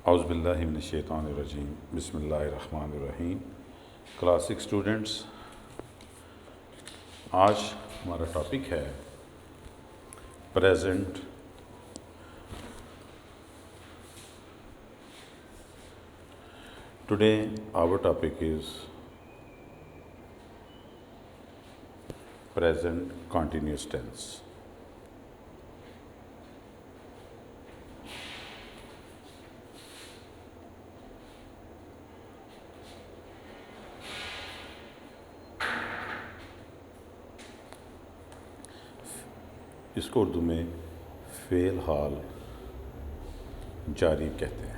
औज़ुबिल्लाहि मिनश्शैतानिर्रजीम बिस्मिल्लाहिर्रहमानिर्रहीम। Class 6 students, आज हमारा टॉपिक है present today our topic is present continuous tense. इसको उर्दू में फ़ेल हाल जारी कहते हैं।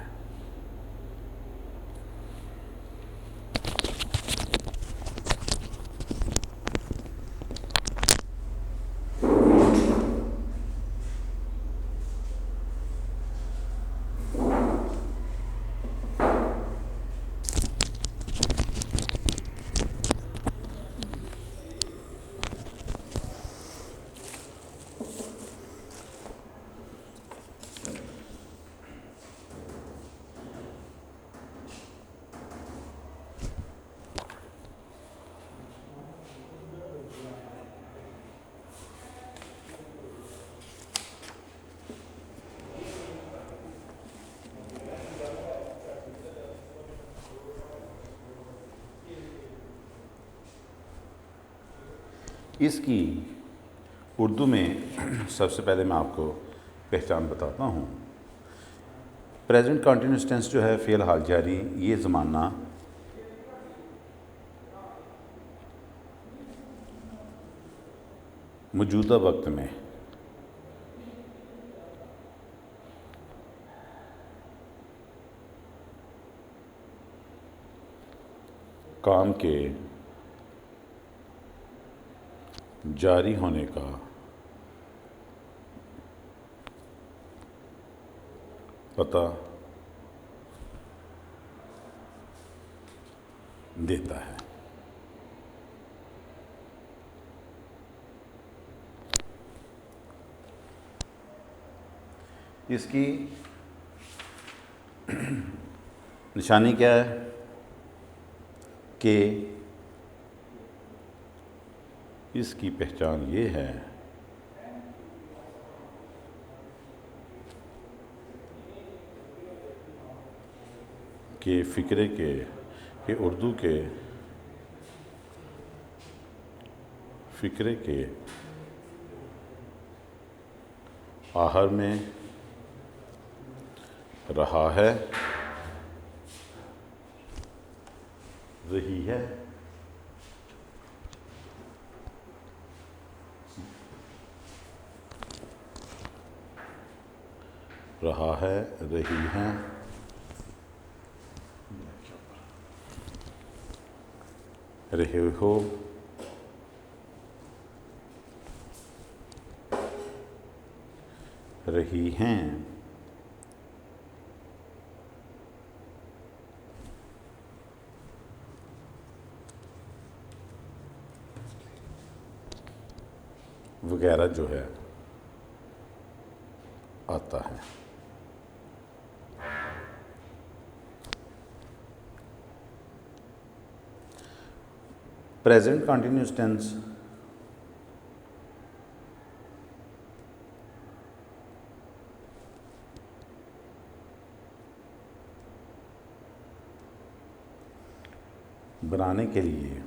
इसकी उर्दू में सबसे पहले मैं आपको पहचान बताता हूँ। प्रेजेंट कंटिन्यूअस टेंस जो है, फ़ेल हाल जारी, ये ज़माना मौजूदा वक्त में काम के जारी होने का पता देता है। इसकी निशानी क्या है कि इसकी पहचान ये है कि फ़िक्रे के उर्दू के फ़िक्रे के आहर में रहा है, रही है, रहा है, रही हैं, रहे हो, रही हैं, वगैरह जो है आता है। प्रेजेंट कंटिन्यूअस टेंस बनाने के लिए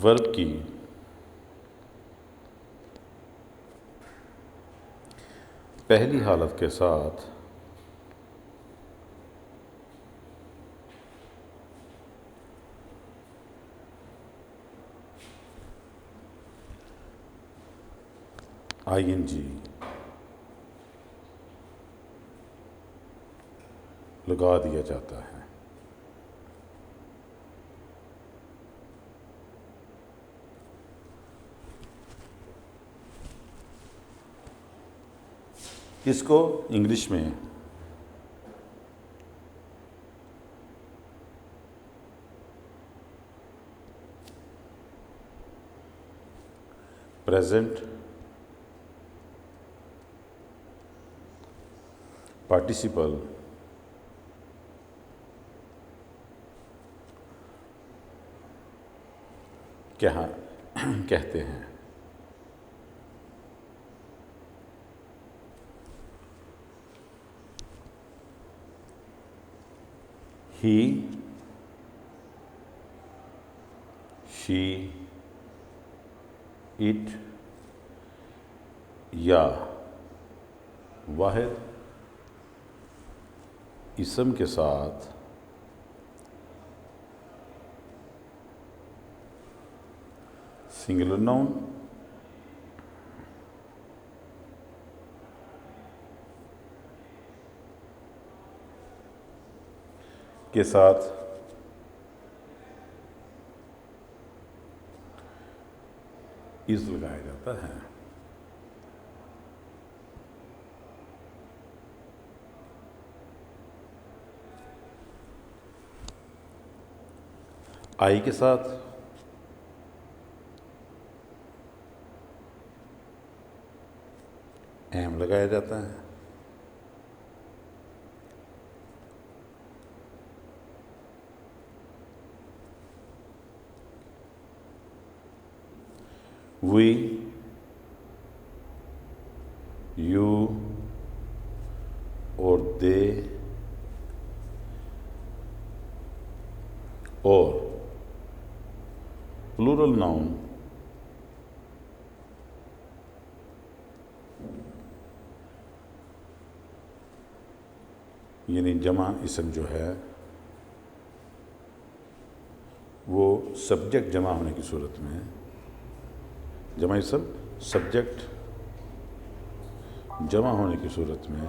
वर्ब की पहली हालत के साथ ING लगा दिया जाता है। इसको इंग्लिश में प्रेजेंट पार्टिसिपल क्या कहते हैं। ही, शी, इट या वाहिद इसम के साथ सिंगुलर नाउन के साथ इज लगाया जाता है। आई के साथ एम लगाया जाता है। वी, यू और दे और प्लूरल नाउन यानी जमा इसम जो है वो सब्जेक्ट जमा होने की सूरत में, जमा इसम सब्जेक्ट जमा होने की सूरत में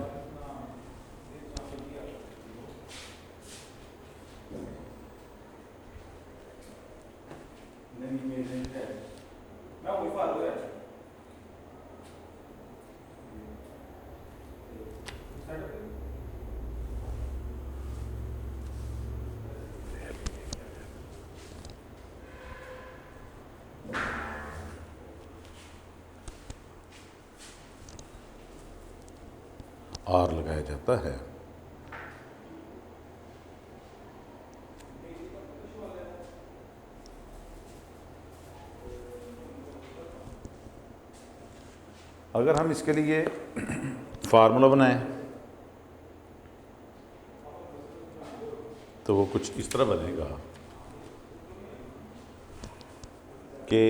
आर लगाया जाता है। अगर हम इसके लिए फार्मूला बनाएं तो वो कुछ इस तरह बनेगा कि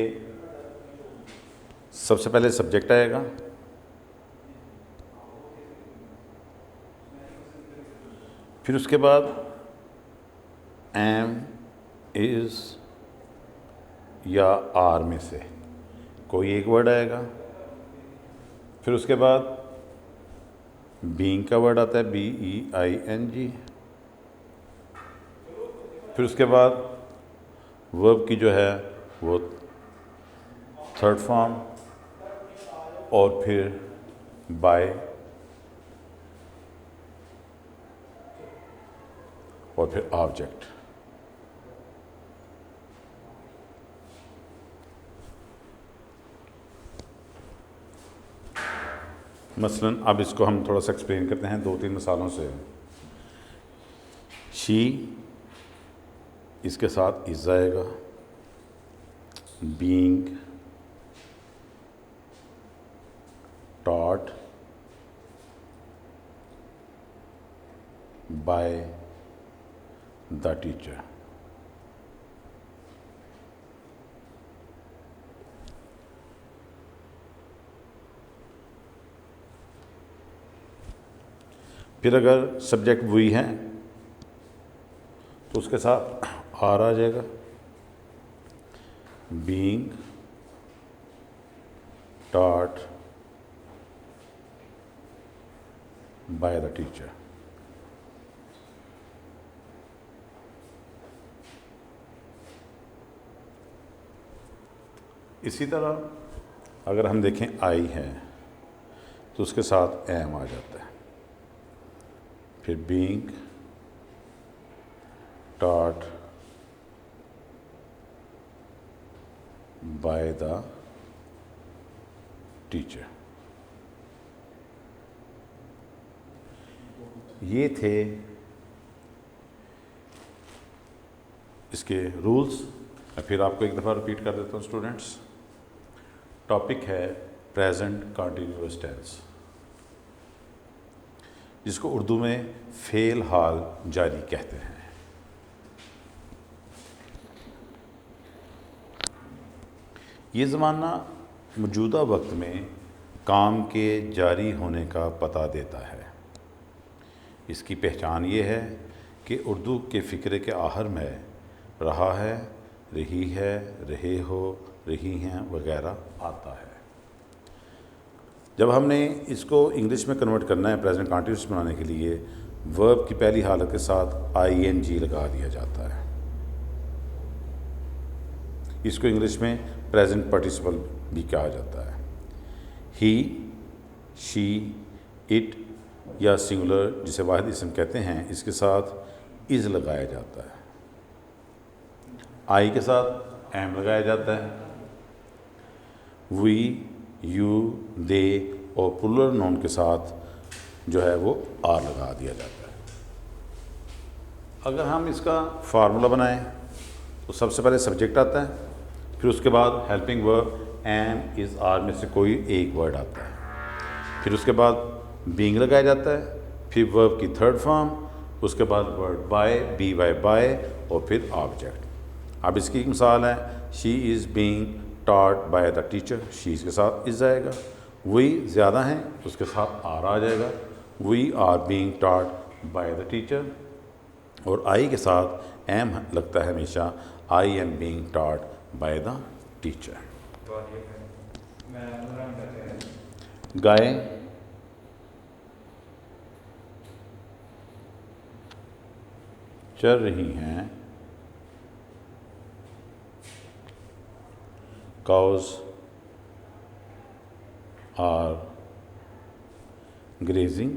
सबसे पहले सब्जेक्ट आएगा, फिर उसके बाद एम, इज़ या आर में से कोई एक वर्ड आएगा, फिर उसके बाद बीइंग का वर्ड आता है BEING, फिर उसके बाद वर्ब की जो है वो थर्ड फॉर्म और फिर बाय और फिर ऑब्जेक्ट। मसलन अब इसको हम थोड़ा सा एक्सप्लेन करते हैं 2-3 मिसालों से। शी, इसके साथ इज आएगा, being, taught, by the teacher. फिर अगर सब्जेक्ट वी हैं तो उसके साथ आर आ जाएगा, being, taught, by the teacher. इसी तरह अगर हम देखें आई है तो उसके साथ एम आ जाता है, फिर being, taught, by the teacher. ये थे इसके रूल्स। मैं फिर आपको एक दफ़ा रिपीट कर देता हूँ स्टूडेंट्स। टॉपिक है प्रेजेंट कंटिन्यूअस टेंस, जिसको उर्दू में फ़ेल हाल जारी कहते हैं। ये ज़माना मौजूदा वक्त में काम के जारी होने का पता देता है। इसकी पहचान ये है कि उर्दू के फ़िक्रे के आखिर में रहा है, रही है, रहे हो, रही हैं वगैरह आता है। जब हमने इसको इंग्लिश में कन्वर्ट करना है प्रेजेंट कंटिन्यूअस बनाने के लिए, वर्ब की पहली हालत के साथ ing लगा दिया जाता है। इसको इंग्लिश में प्रेजेंट पार्टिसिपल भी कहा जाता है। ही, शी, इट या सिंगुलर जिसे वाहिद इसम कहते हैं, इसके साथ इज़ लगाया जाता है। आई के साथ एम लगाया जाता है। वी, यू, दे और प्लूरल नाउन के साथ जो है वो आर लगा दिया जाता है। अगर हम इसका फार्मूला बनाएं तो सबसे पहले सब्जेक्ट आता है, फिर उसके बाद helping verb am, is, are में से कोई एक वर्ड आता है, फिर उसके बाद बीइंग लगाया जाता है, फिर वर्ब की थर्ड फॉर्म, उसके बाद word by, B Y by और फिर ऑब्जेक्ट। अब इसकी एक मिसाल है, she is being taught by the teacher. She के साथ इज़ आएगा। वी ज़्यादा हैं, उसके साथ आर आ जाएगा। We are being taught by the teacher. और आई के साथ एम लगता है हमेशा, I am being taught by the teacher. गाय चल रही हैं। cows are grazing।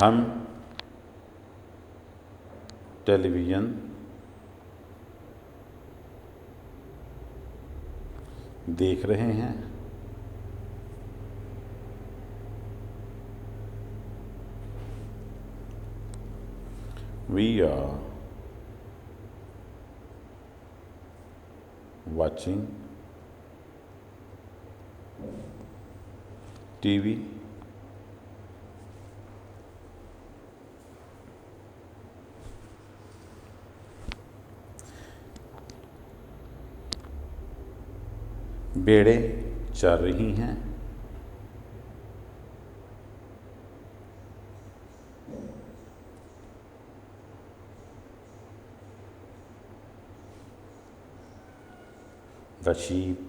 हम टेलीविज़न देख रहे हैं। We are watching TV। भेड़ें चर रही हैं। The sheep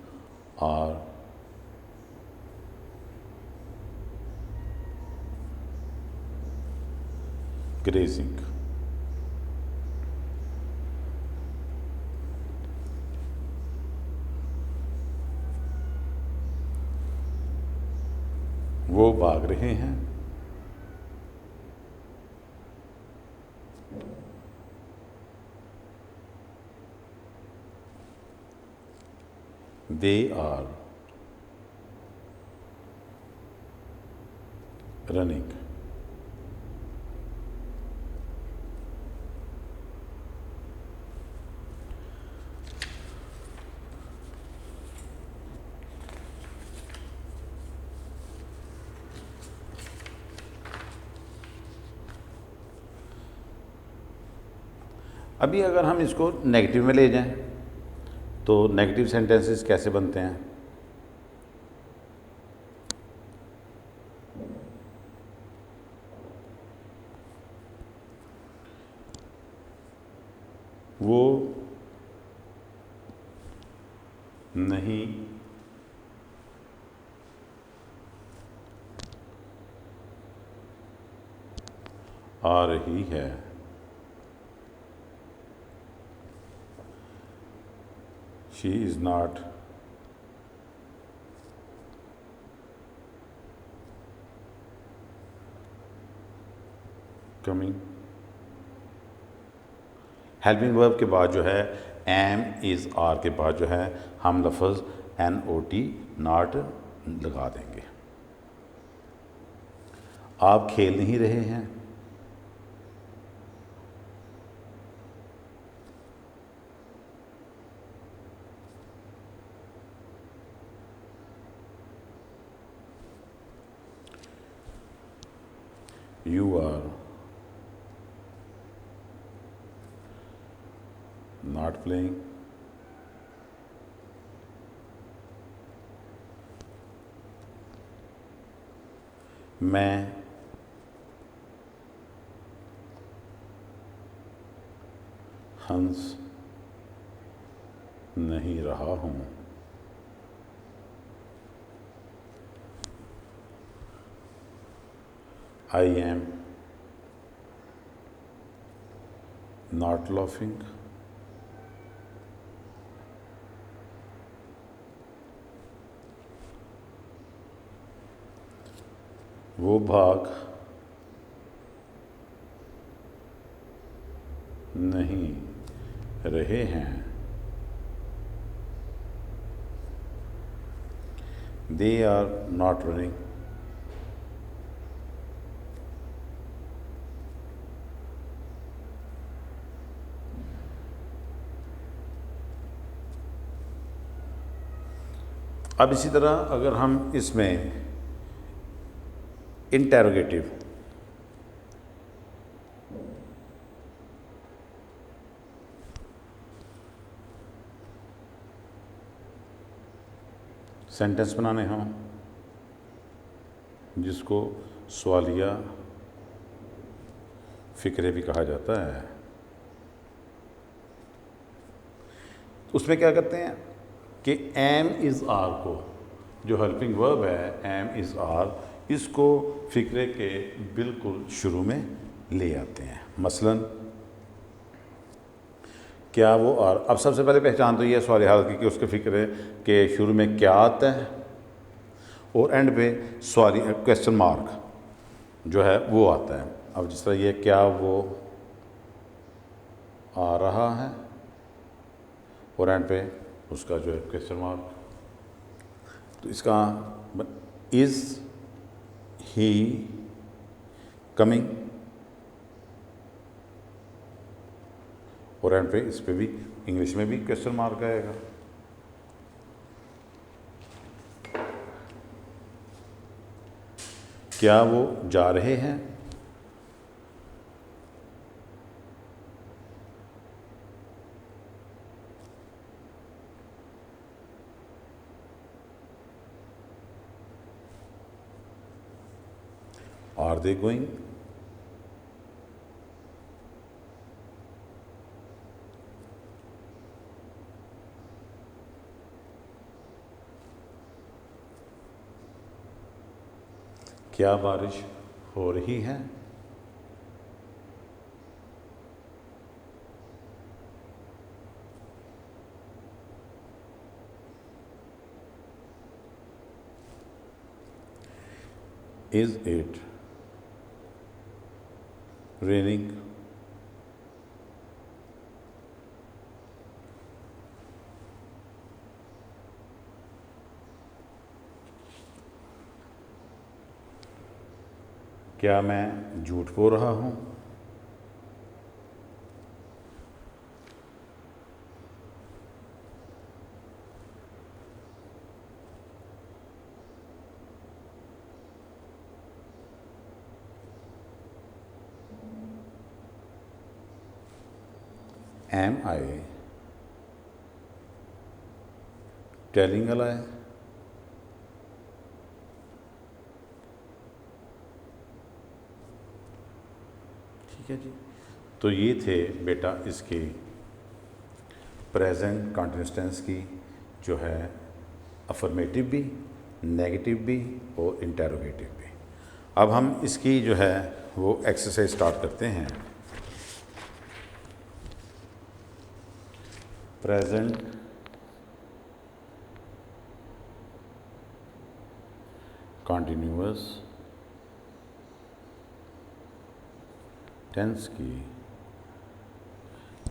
are grazing। वो भाग रहे हैं। They are running। अभी अगर हम इसको नेगेटिव में ले जाएं तो नेगेटिव सेंटेंसेस कैसे बनते हैं? वो नहीं आ रही है। She is not coming. Helping verb के बाद जो है एम इज़ आर के बाद जो है हम लफ्ज़ NOT नॉट लगा देंगे। आप खेल नहीं रहे हैं, यू आर नॉट प्लेइंग। मैं हंस नहीं रहा हूँ, आई एम नॉट लाफिंग। वो भाग नहीं रहे हैं, दे आर नॉट रनिंग। अब इसी तरह अगर हम इसमें इंटेरोगेटिव सेंटेंस बनाने हों, जिसको सवालिया फ़िक्रे भी कहा जाता है, उसमें क्या करते हैं कि एम इज़ आर को, जो हेल्पिंग वर्ब है एम इज़ आर, इसको फ़िक्रे के बिल्कुल शुरू में ले आते हैं। मसलन क्या वो आर, अब सबसे पहले पहचान तो ये है सवाल हाल की कि उसके फ़िक्रे के शुरू में क्या आता है और एंड पे सवाल क्वेश्चन मार्क जो है वो आता है। अब जिस तरह ये क्या वो आ रहा है और एंड पे उसका जो है क्वेश्चन मार्क, तो इसका इज़ ही कमिंग और एंड पे इस पे भी इंग्लिश में भी क्वेश्चन मार्क आएगा। क्या वो जा रहे हैं, आर दे गोइंग। क्या बारिश हो रही है, इज इट रेनिंग। क्या मैं झूठ बोल रहा हूँ, एम आई टेलिंग अ लाई। ठीक है जी, तो ये थे बेटा इसके प्रेजेंट कंटीन्यूअस टेंस की जो है अफर्मेटिव भी, नेगेटिव भी और इंटेरोगेटिव भी। अब हम इसकी जो है वो एक्सरसाइज स्टार्ट करते हैं। प्रेजेंट कंटीन्यूअस टेंस की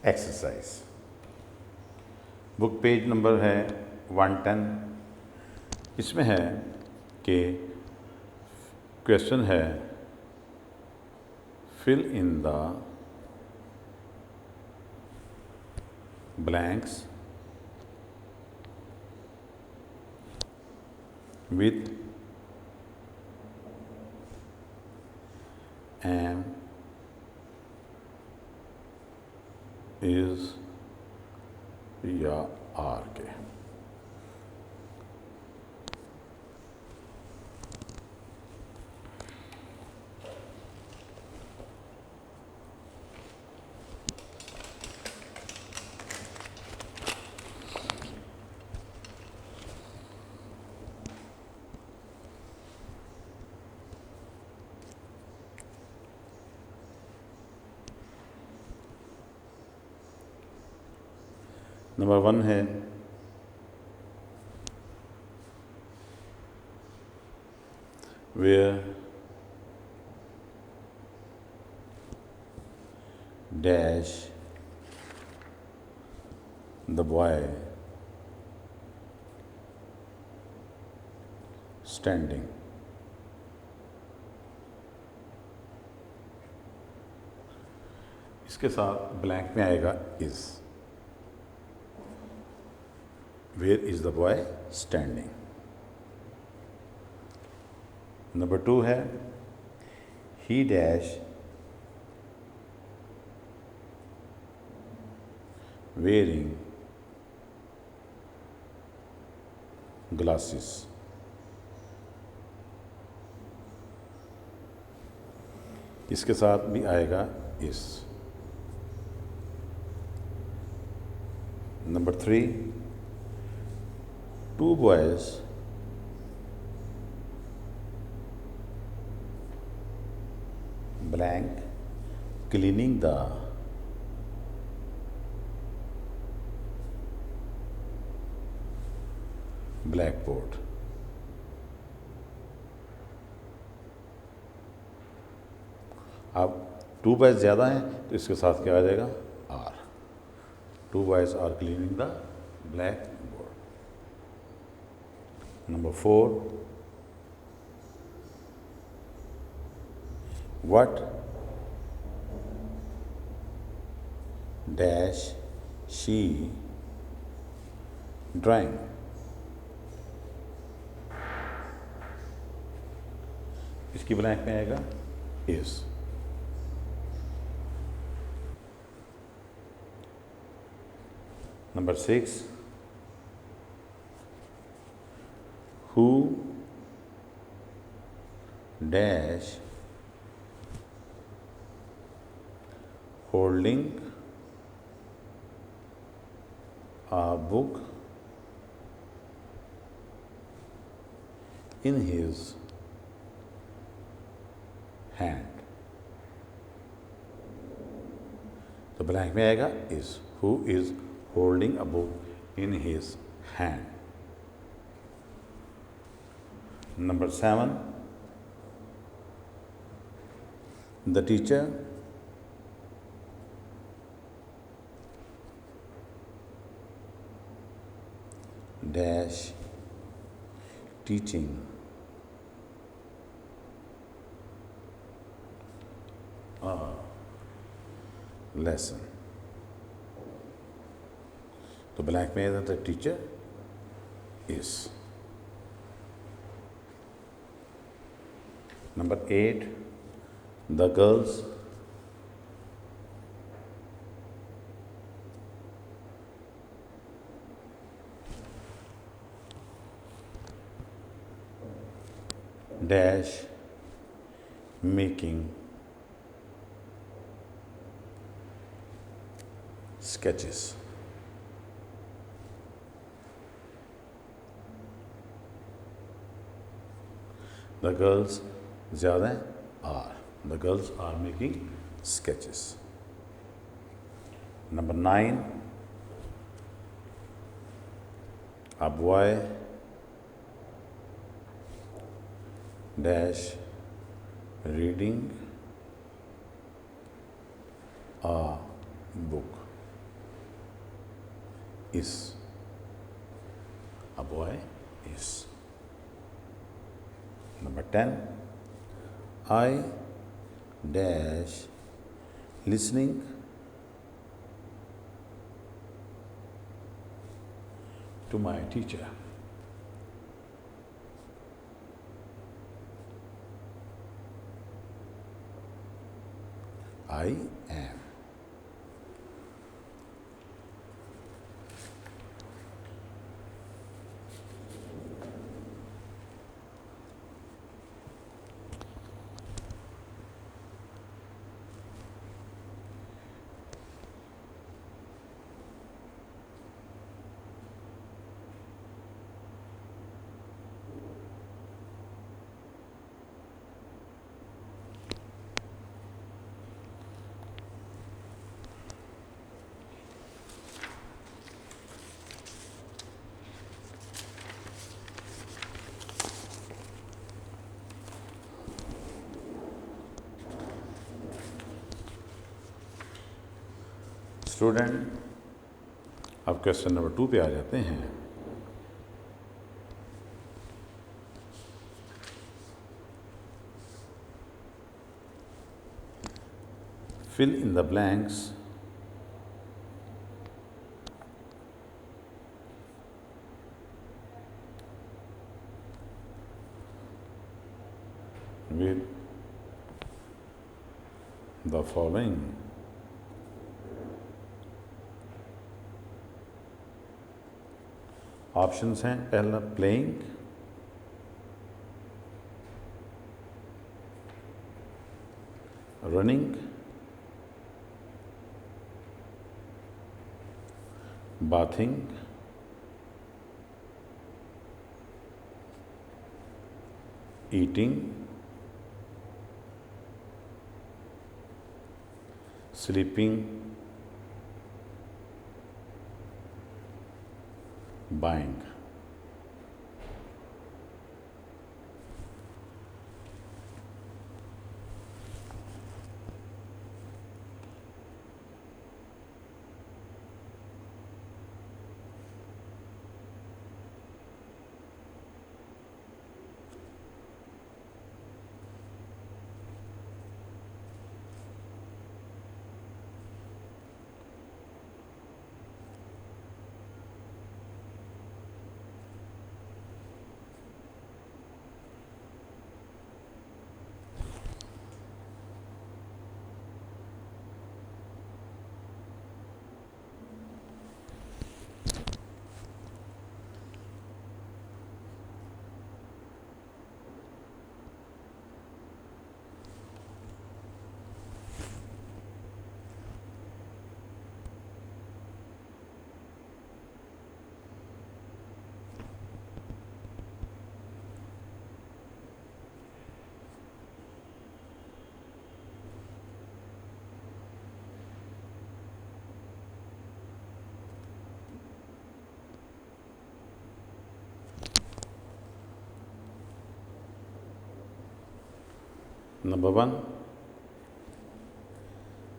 एक्सरसाइज। बुक पेज नंबर है 110। इसमें है कि क्वेश्चन है fill in the blanks with am, is या आर के। नंबर 1 है where dash the boy standing। इसके साथ ब्लैंक में आएगा is. Where is the boy standing? Number 2 है he dash wearing glasses। इसके साथ भी आएगा is। Number 3 two boys blank cleaning the blackboard। अब टू बॉयज ज़्यादा हैं तो इसके साथ क्या आ जाएगा are. Two boys are cleaning the black board. Number 4 what dash she drawing। इसकी ब्लैंक में आएगा is। Number 6 who dash holding a book in his hand। तो ब्लैंक में आएगा is। who is holding a book in his hand। Number 7 the teacher dash teaching a lesson। तो blank में है the teacher is। Number 8 the girls dash making sketches। the girls ज़्यादा हैं are। the girls are making sketches। Number 9 a boy dash reading a book. Is. A boy is. Number 10. I dash listening to my teacher. I am. Student, अब question number 2 पे आ जाते हैं। Fill in the blanks with the following options हैं। पहला playing, running, bathing, eating, sleeping, buying. Number 1,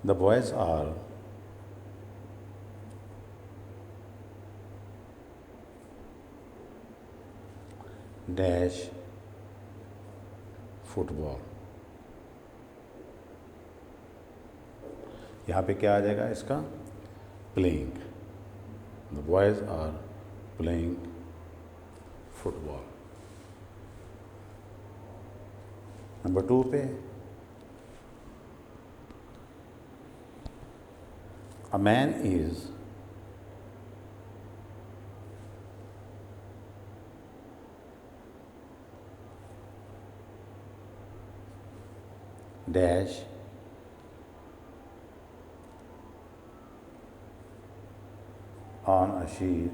the boys are dash football. यहाँ पे क्या आ जाएगा इसका? Playing. The boys are playing football. Number 2 पे a man is dash on a sheet.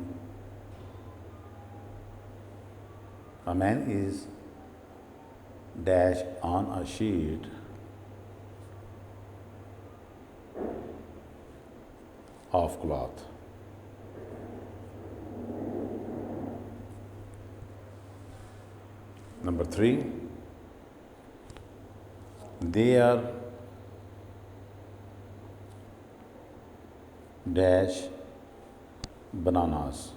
A man is dash on a sheet of cloth. Number 3, they are dash bananas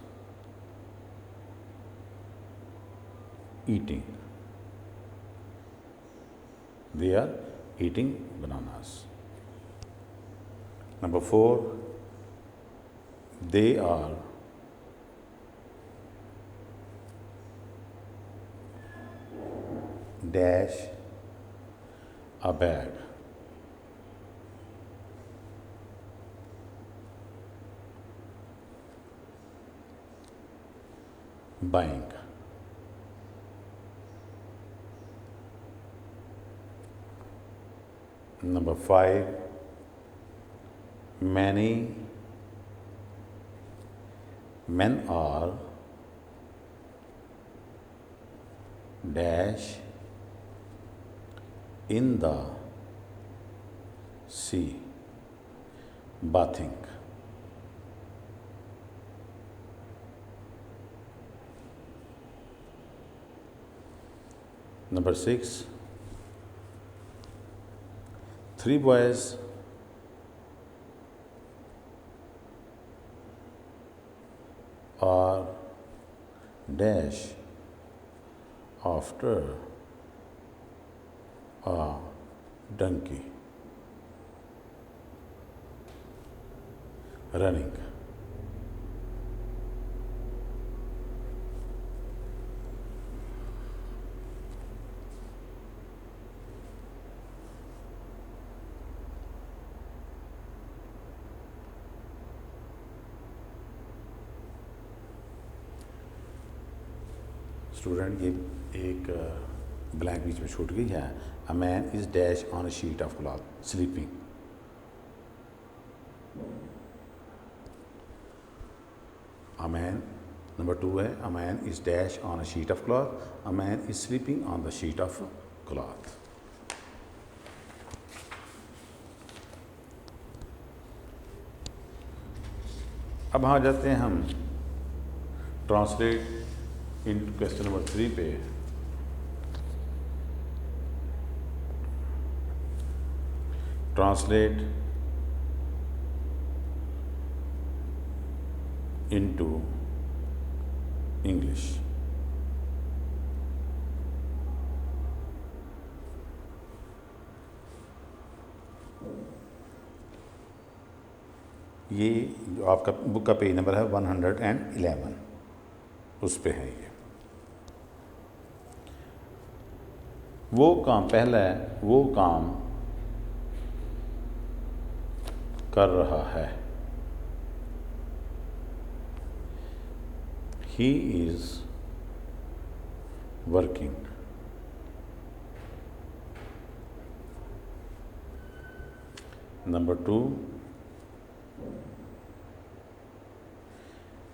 eating. They are eating bananas. Number 4, they are dash a bag. Buying. Number 5, many men are dash in the sea bathing. Number 6, 3 boys are dash after a donkey running. Student, ये एक blank बीच में छूट गई है. अ man is dash on a sheet of cloth sleeping. A man, number 2 है अ man is dash on a sheet of cloth. A man is sleeping on the sheet of cloth. अब आ जाते हैं हम ट्रांसलेट इन question number 3 पे. Translate into English. ये जो आपका book का पेज नंबर है 111, उस पे है ये. वो काम, पहला है वो काम कर रहा है. He is working. नंबर 2,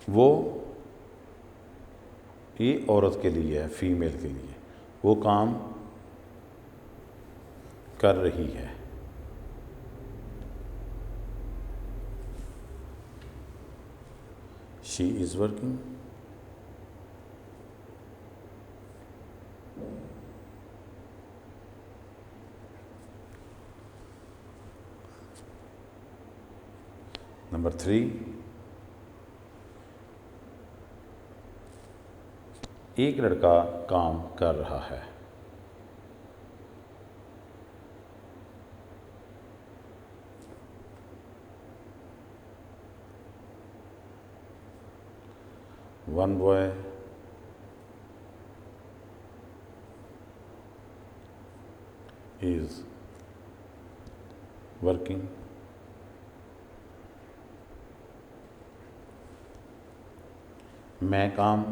वो, ये औरत के लिए है, फीमेल के लिए. वो काम कर रही है. She is working. नंबर 3, एक लड़का काम कर रहा है. One boy is working. मैं काम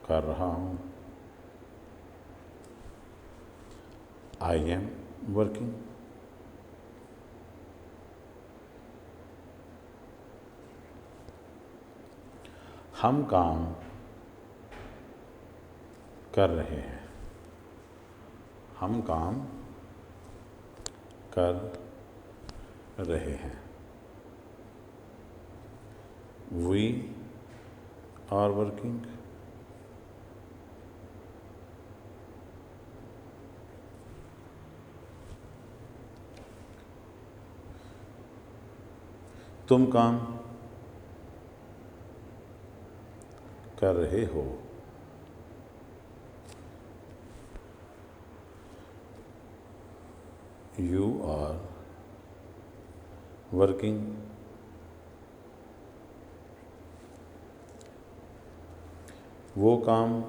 कर रहा हूँ. I am working. हम काम कर रहे हैं. हम काम कर रहे हैं. We are working. तुम काम कर रहे हो। You are working वो काम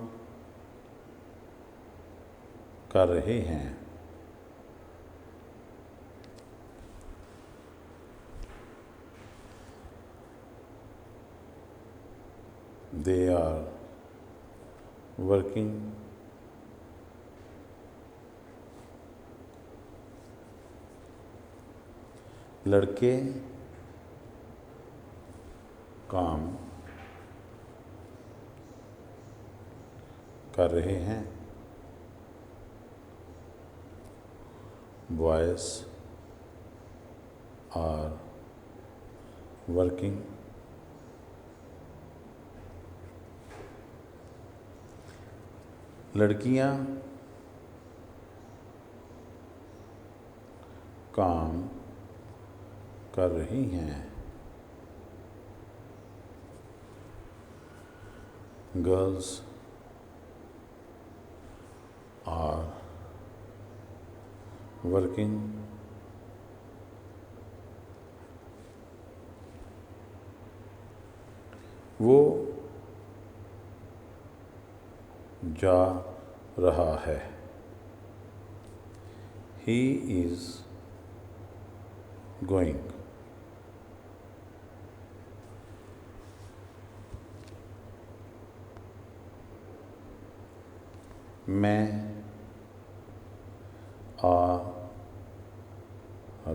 कर रहे हैं। They are working लड़के काम कर रहे हैं। Boys are working लड़कियां काम कर रही हैं। Girls are working वो जा रहा है। He is going मैं आ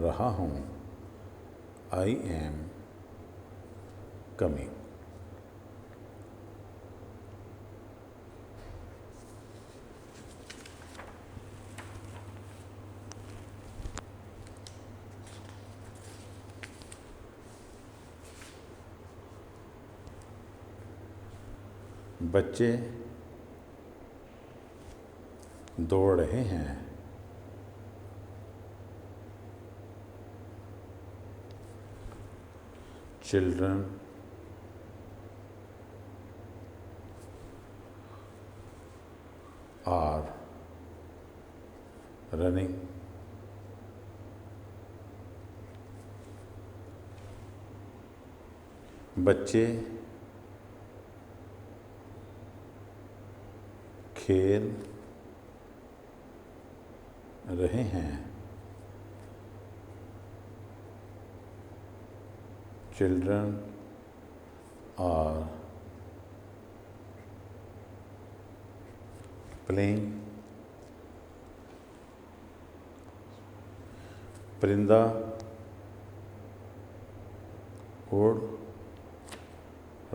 रहा हूँ। I am coming बच्चे दौड़ रहे हैं। Children are running बच्चे खेल रहे हैं। Children are playing परिंदा उड़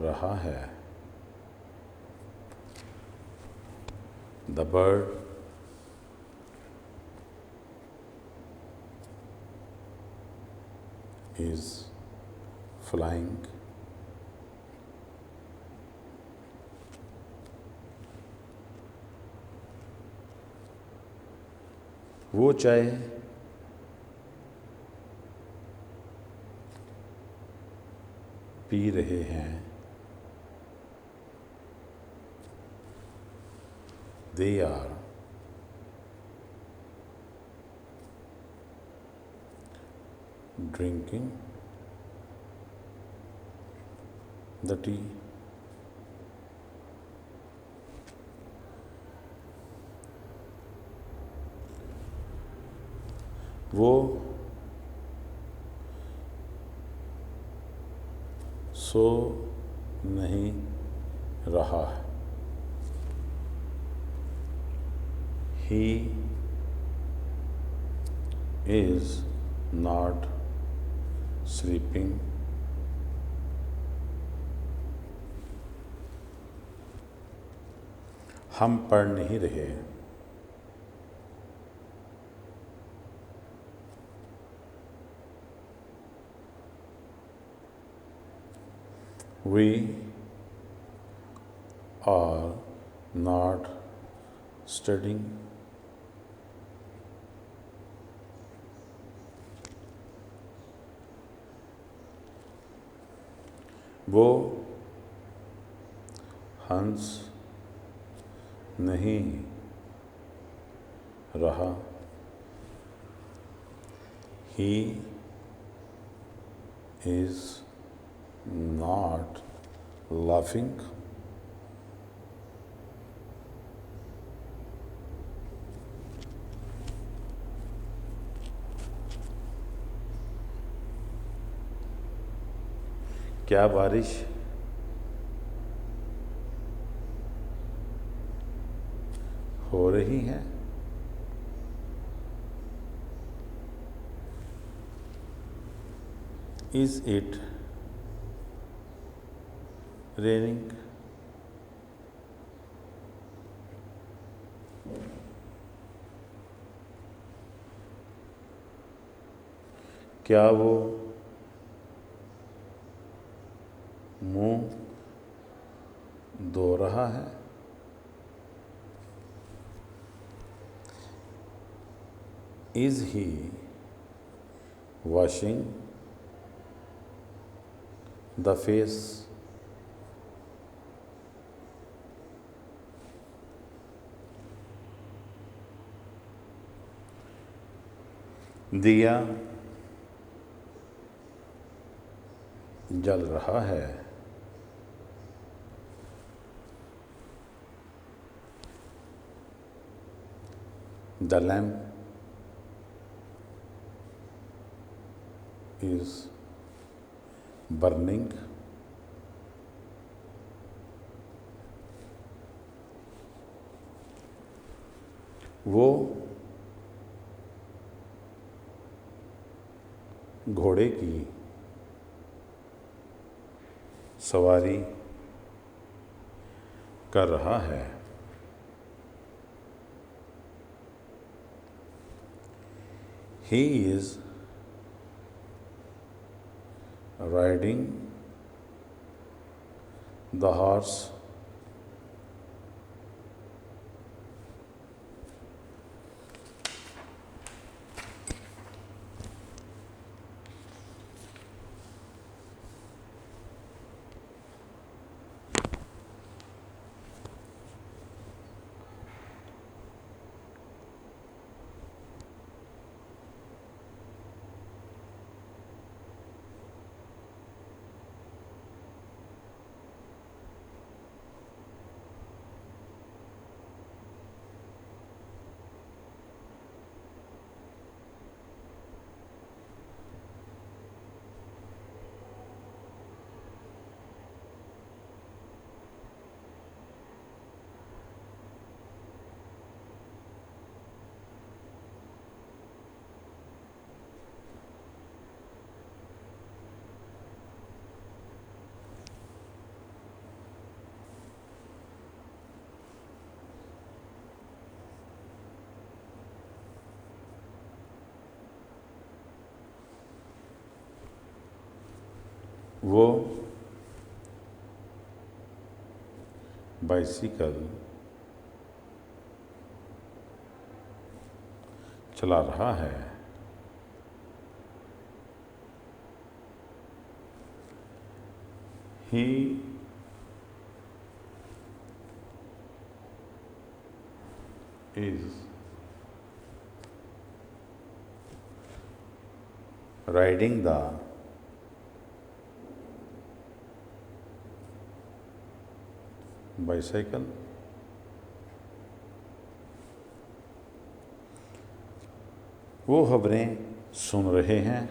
रहा है। The bird is flying वो चाय पी रहे हैं। They are drinking the tea वो सो नहीं रहा है। He is not sleeping हम पढ़ नहीं रहे। We are not studying वो हंस नहीं रहा। He is not laughing। क्या बारिश हो रही है? Is it raining? क्या वो मुंह धो रहा है? Is he washing the face? दिया जल रहा है। The lamp is burning। वो घोड़े की सवारी कर रहा है। He is riding the horse। वो बाइसिकल चला रहा है। He is riding the bicycle। वो खबरें सुन रहे हैं।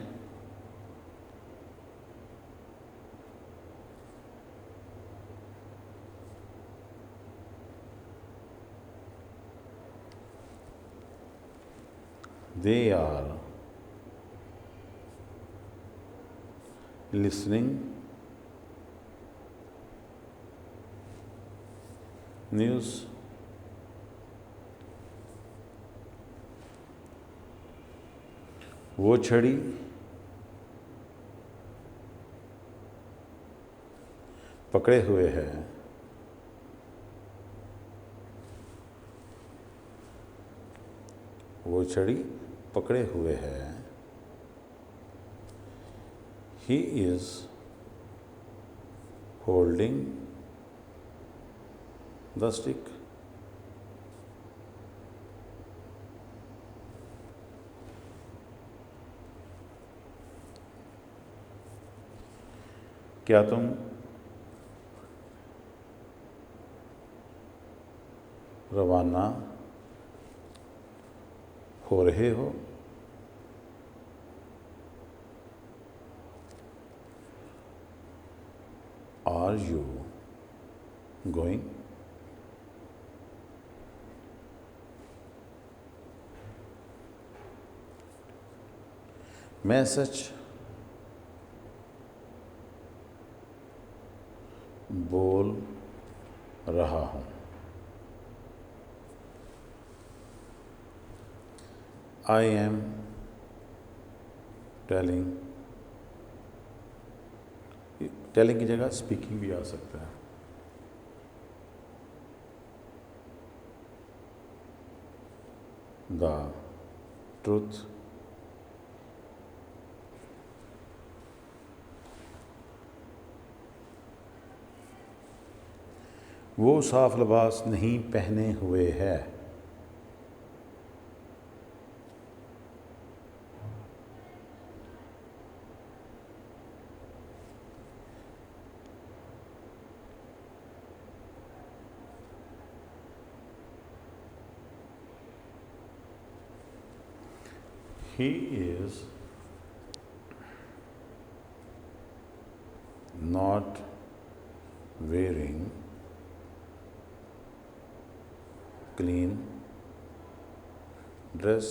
They are listening news. वो छड़ी पकड़े हुए है। वो छड़ी पकड़े हुए है। He is holding the stick. क्या तुम रवाना हो रहे हो? Are you going? मैं सच बोल रहा हूँ। I am telling की जगह स्पीकिंग भी आ सकता है। द ट्रूथ वो साफ लिबास नहीं पहने हुए है। He is not wearing clean dress.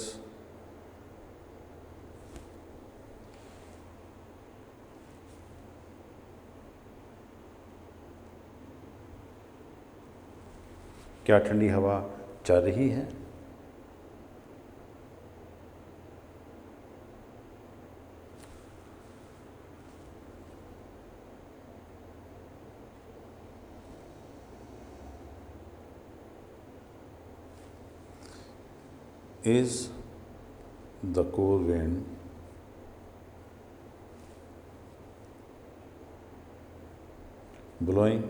क्या ठंडी हवा चल रही है? Is the cool wind blowing?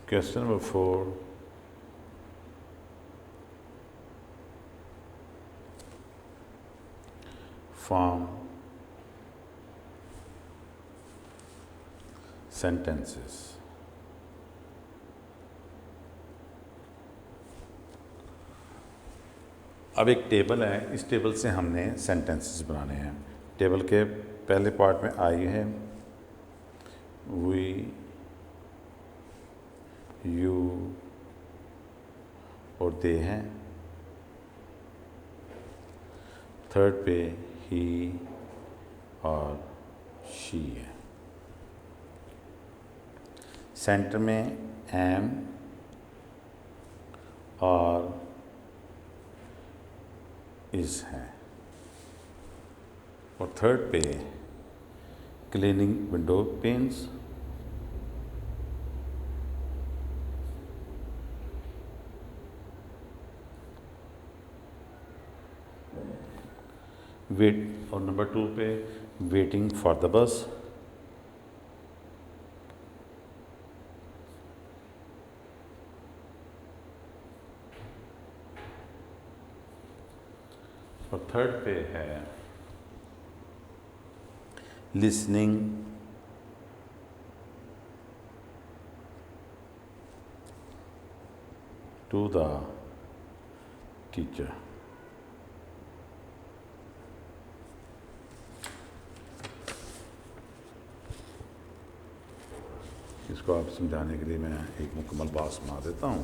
Question number 4. Form sentences. अब एक टेबल है, इस टेबल से हमने सेंटेंसेस बनाने हैं। टेबल के पहले पार्ट में आई है वी, यू और दे हैं। थर्ड पे ही और शी है। सेंटर में एम और इज है और थर्ड पे क्लीनिंग विंडो पेन्स। वेट और नंबर 2 पे वेटिंग फॉर द बस। और थर्ड पे है लिसनिंग टू द टीचर। इसको आप समझाने के लिए मैं एक मुकम्मल बात सुना देता हूँ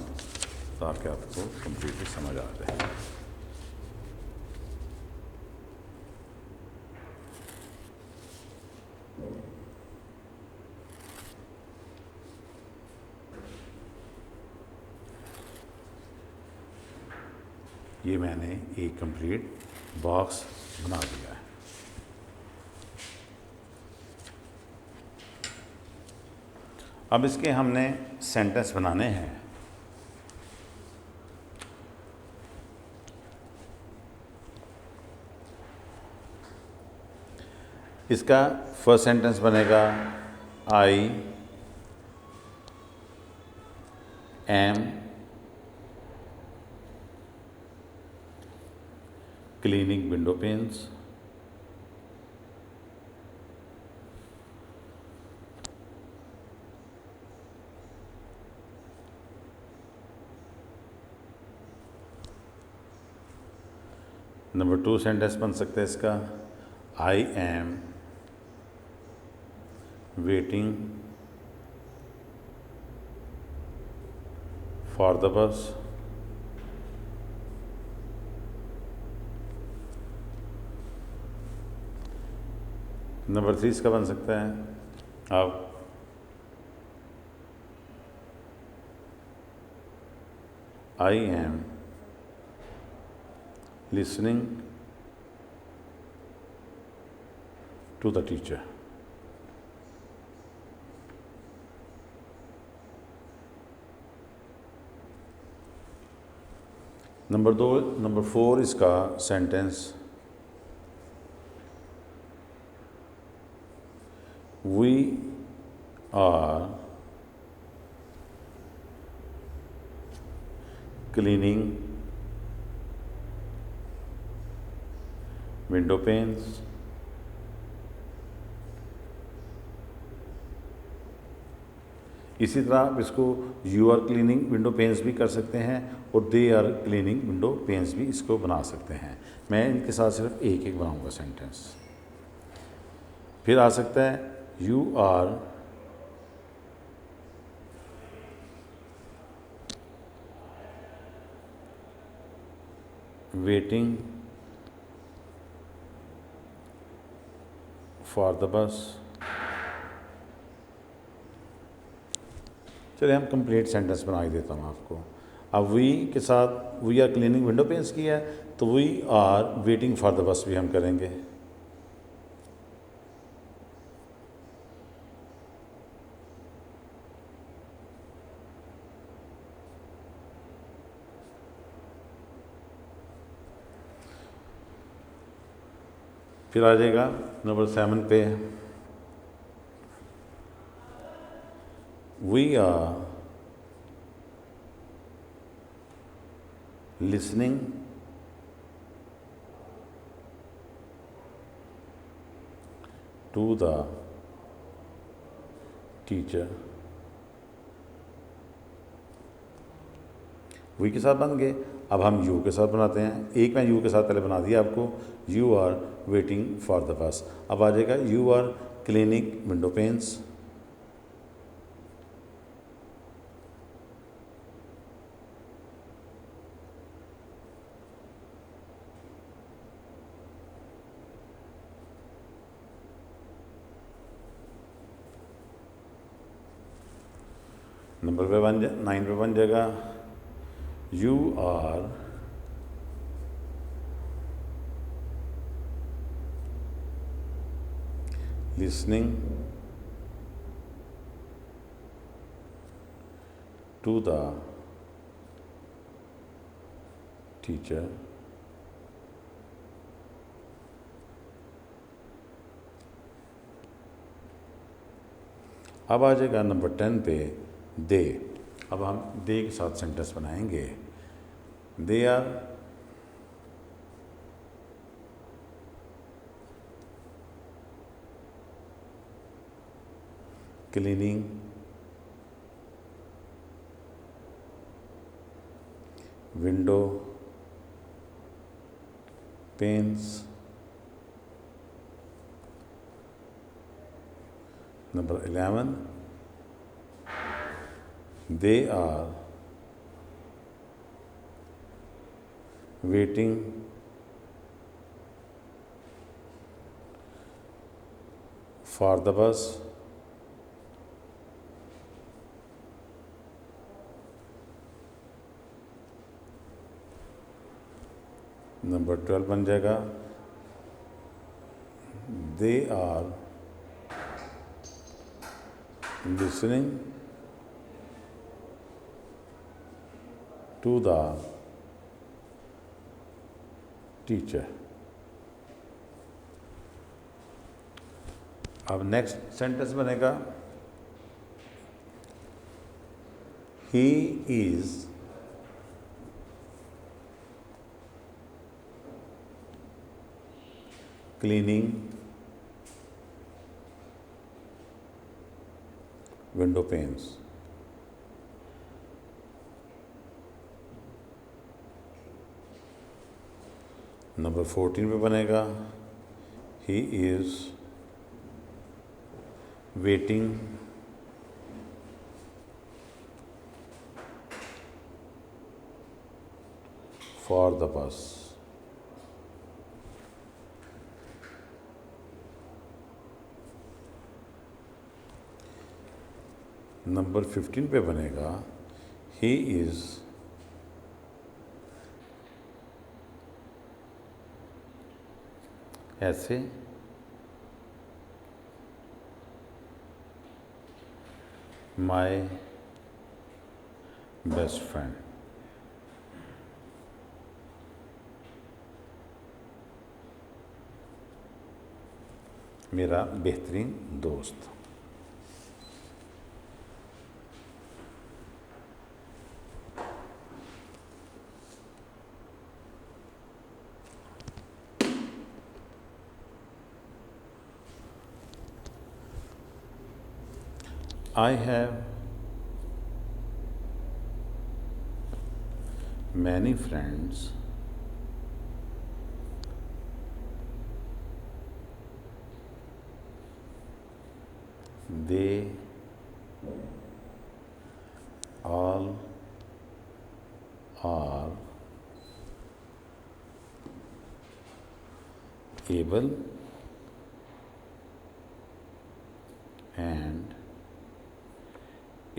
ताकि आपको कम्प्लीटली समझ आ जाए। ये मैंने एक कंप्लीट बॉक्स बना दिया है। अब इसके हमने सेंटेंस बनाने हैं। इसका फर्स्ट सेंटेंस बनेगा I am cleaning window panes. Number 2 sentence बन सकता है इसका I am waiting for the bus. Number 3 इसका बन सकता है अब I am listening to the teacher. Number 4 इसका sentence we are cleaning window panes इसी तरह आप इसको you are cleaning window panes भी कर सकते हैं और they are cleaning window panes भी इसको बना सकते हैं। मैं इनके साथ सिर्फ एक एक बनाऊंगा सेंटेंस। फिर आ सकता है you are waiting for the bus. चलिए हम कंप्लीट सेंटेंस बना ही देता हूँ आपको। अब वी के साथ we are cleaning window panes किया है तो we are waiting for the bus भी हम करेंगे। फिर आ जाएगा नंबर 7 पे we are listening to the teacher. We के साथ बन गए। अब हम यू के साथ बनाते हैं। एक मैं यू के साथ पहले बना दिया आपको, you are waiting for the bus. अब आ जाएगा you are cleaning window panes. Number पे 9 पे बन जाएगा you are listening to the teacher अब आ जाएगा नंबर 10 पे दे। अब हम दे के साथ सेंटेंस बनाएंगे। They are cleaning window panes. Number 11 they are waiting for the bus। Number 12 बन जाएगा they are listening to the teacher. अब नेक्स्ट सेंटेंस बनेगा he is cleaning window panes. Number 14 पे बनेगा he is waiting for the bus. Number 15 पे बनेगा he is ऐसे my best friend. मेरा बेहतरीन दोस्त। I have many friends they all are able and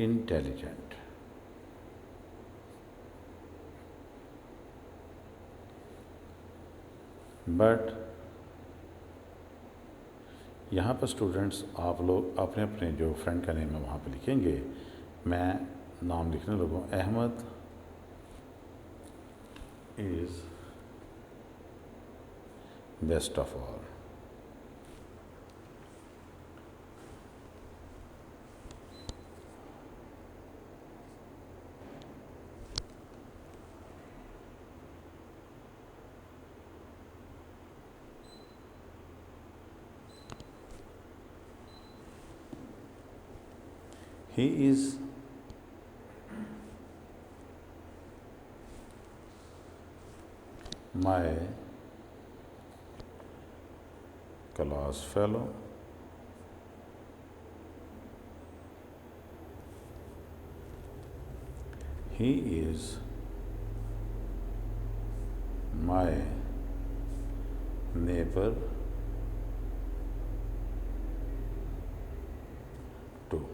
intelligent। But यहाँ पर स्टूडेंट्स आप लोग अपने अपने जो फ्रेंड का नेम है वहाँ पर लिखेंगे। मैं नाम लिखने लगूँ Ahmad is best of all. He is my class fellow। He is my neighbor too।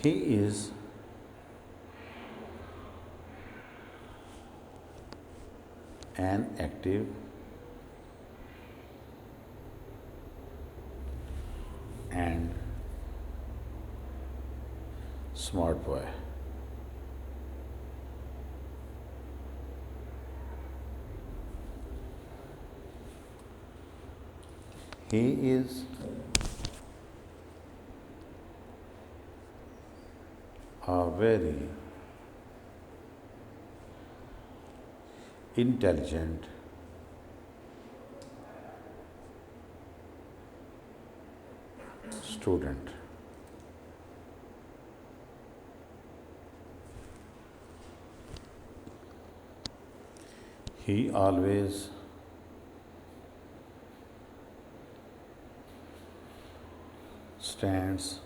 He is an active and smart boy। He is a very intelligent student। He always stands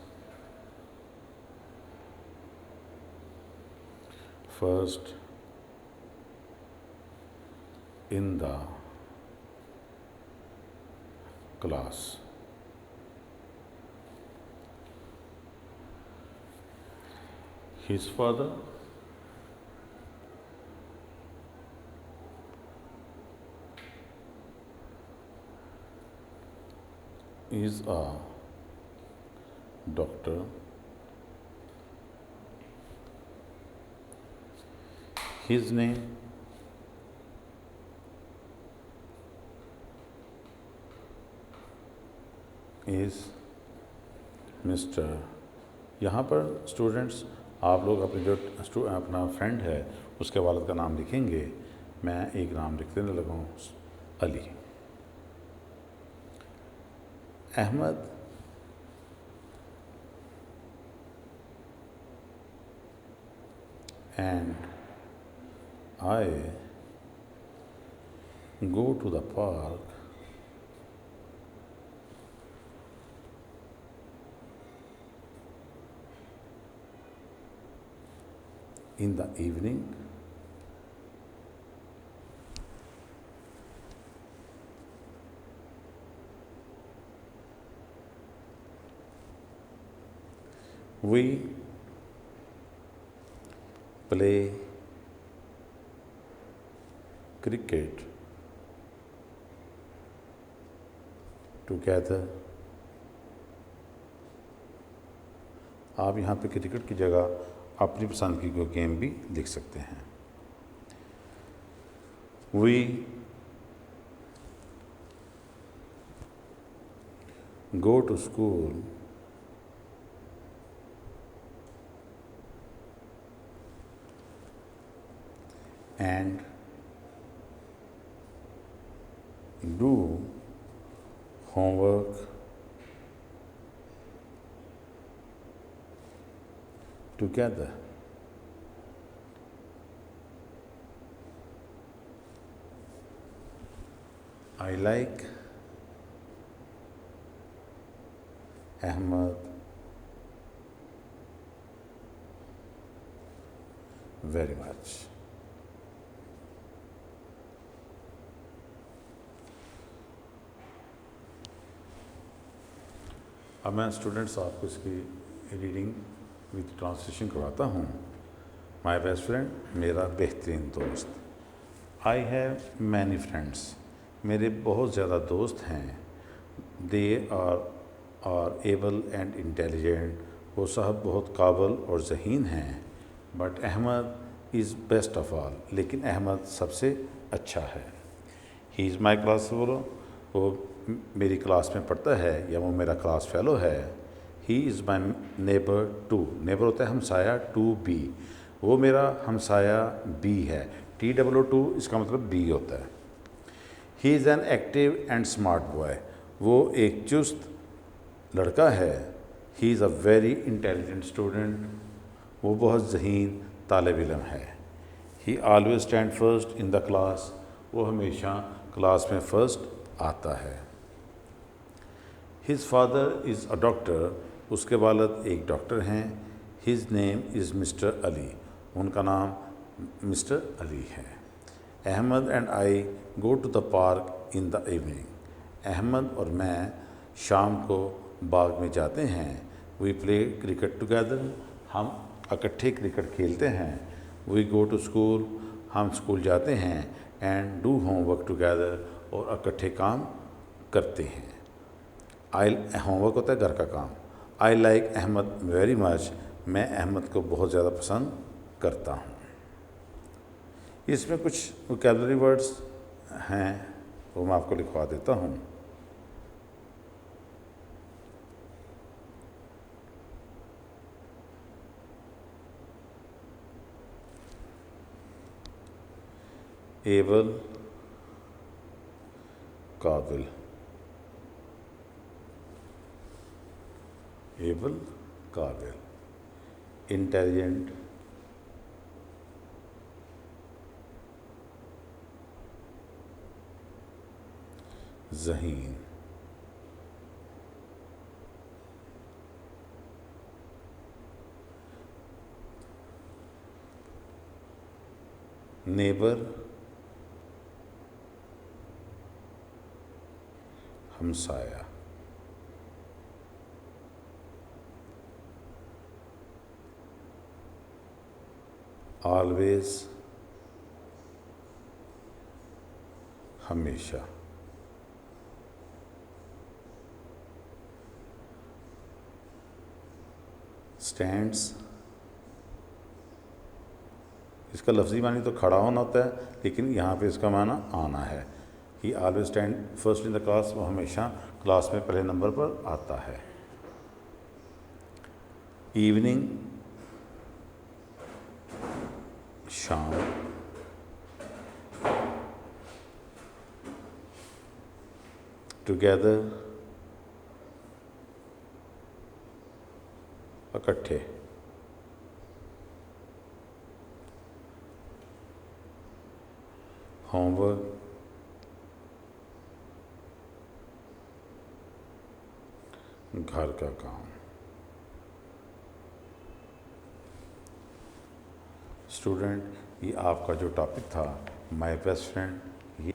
first in the class। His father is a doctor. His name is mister. यहाँ पर students आप लोग अपने जो अपना friend है उसके वालिद का नाम लिखेंगे। मैं एक नाम लिख देने लगा हूँ, Ali. Ahmad and I go to the park in the evening we play cricket together। आप यहाँ पे क्रिकेट की जगह अपनी पसंद की कोई गेम भी लिख सकते हैं। We go to school and do homework together। I like Ahmed very much। अब मैं स्टूडेंट्स आपको इसकी रीडिंग विद ट्रांसलेशन करवाता हूँ। माय बेस्ट फ्रेंड, मेरा बेहतरीन दोस्त। आई हैव मैनी फ्रेंड्स, मेरे बहुत ज़्यादा दोस्त हैं। They are able and intelligent, वो साहब बहुत काबिल और ज़हीन हैं। But Ahmad is best of all, लेकिन अहमद सबसे अच्छा है। He is my class fellow, वो मेरी क्लास में पढ़ता है या वो मेरा क्लास फेलो है। He is my neighbour too, neighbour होता है हमसाया, टू बी, वो मेरा हमसाया बी है। TOO इसका मतलब बी होता है। He is an active and smart boy, वो एक चुस्त लड़का है। He is a very intelligent student, वो बहुत ज़हीन तालिब इल्म है। He always stand first in the class, वो हमेशा क्लास में फ़र्स्ट आता है। His father is a doctor, उसके वालिद एक डॉक्टर हैं। His name is mister Ali, उनका नाम मिस्टर अली है। Ahmad and I go to the park in the evening, Ahmad और मैं शाम को बाग में जाते हैं। वी प्ले क्रिकेट टुगेदर, हम इकट्ठे क्रिकेट खेलते हैं। वी गो टू स्कूल, हम स्कूल जाते हैं। एंड डू होमवर्क टुगेदर, और इकट्ठे काम करते हैं। आई होमवर्क होता है घर का काम। I like Ahmad very much, मैं अहमद को बहुत ज़्यादा पसंद करता हूँ। इसमें कुछ वोकैबुलरी वर्ड्स हैं, वो मैं आपको लिखवा देता हूँ। एबल, काबिल, एबल काबिल, इंटेलिजेंट, ज़हीन, नेबर, हमसाया, ऑलवेज, हमेशा। स्टैंड्स, इसका लफ्ज़ी मानी तो खड़ा होना होता है, लेकिन यहाँ पे इसका माना आना है। He always stand first in the class, वो हमेशा क्लास में पहले नंबर पर आता है। इवनिंग, शाम। टुगेदर, इकट्ठे। होमवर्क, घर का काम। स्टूडेंट, ये आपका जो टॉपिक था माय बेस्ट फ्रेंड, ये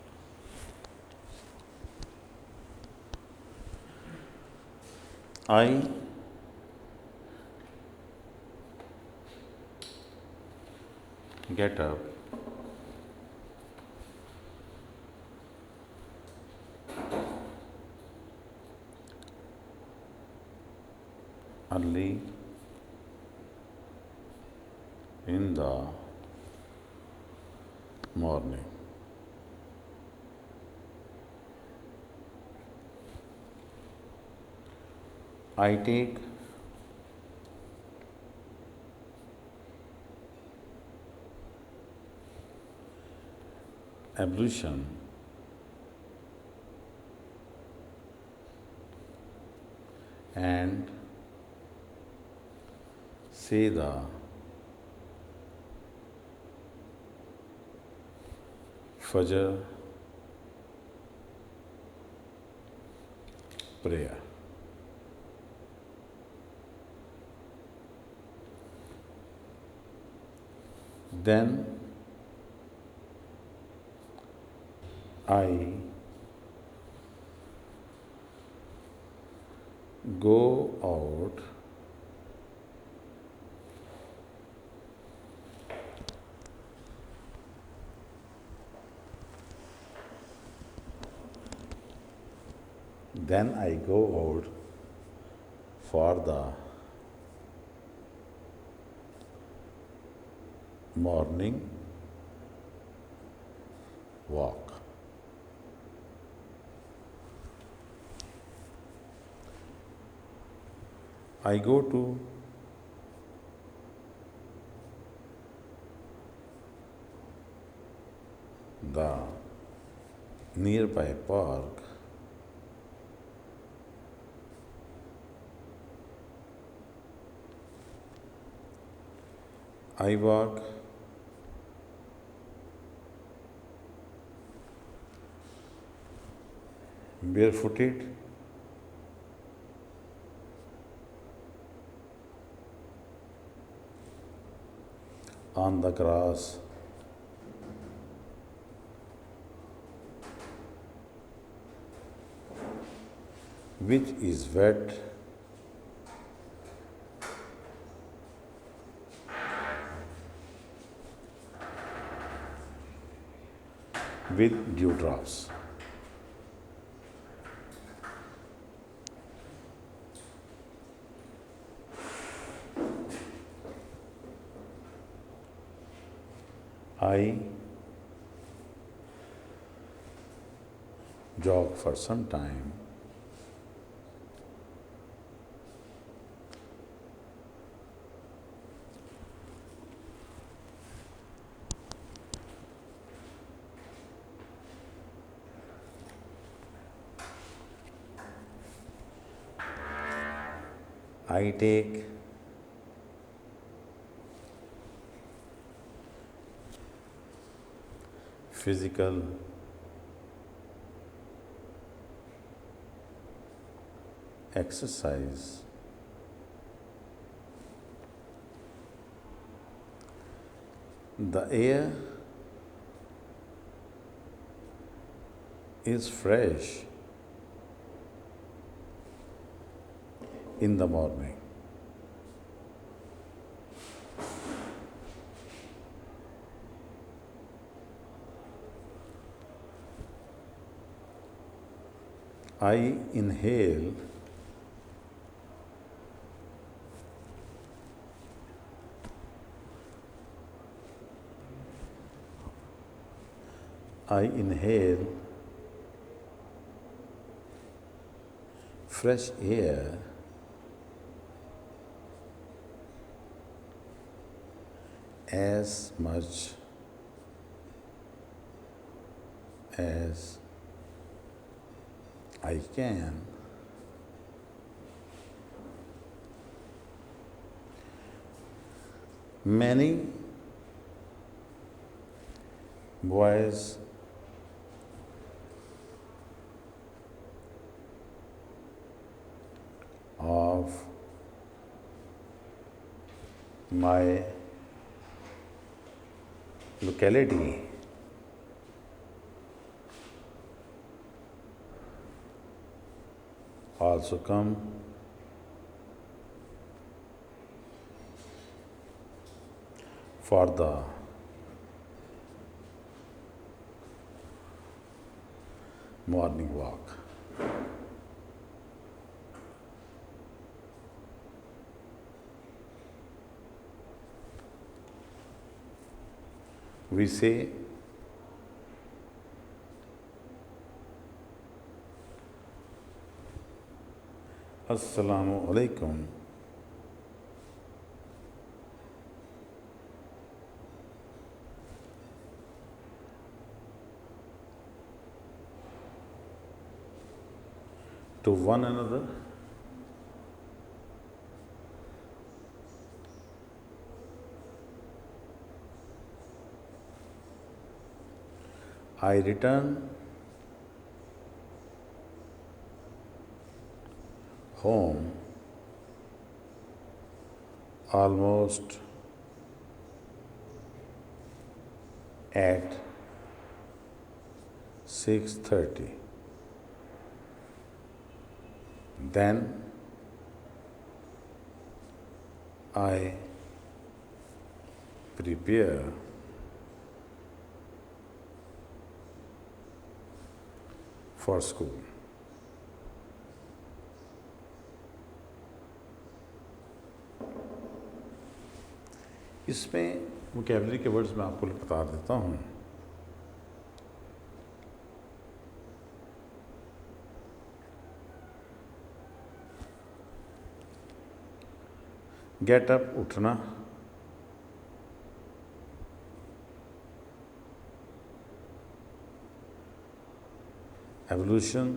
I get up early in the morning. I take ablution and say the Fajr prayer. Then I go out for the morning walk. I go to the nearby park I walk barefooted on the grass which is wet with dewdrops. I jog for some time I take physical exercise the air is fresh in the morning. I inhale fresh air as much as I can. Many boys of my locality also come for the morning walk. We say Assalamu alaikum to one another. I return home almost at 6:30. Then I prepare for school. इसमें vocabulary के words मैं आपको बता देता हूँ। Get up, उठना। Evolution,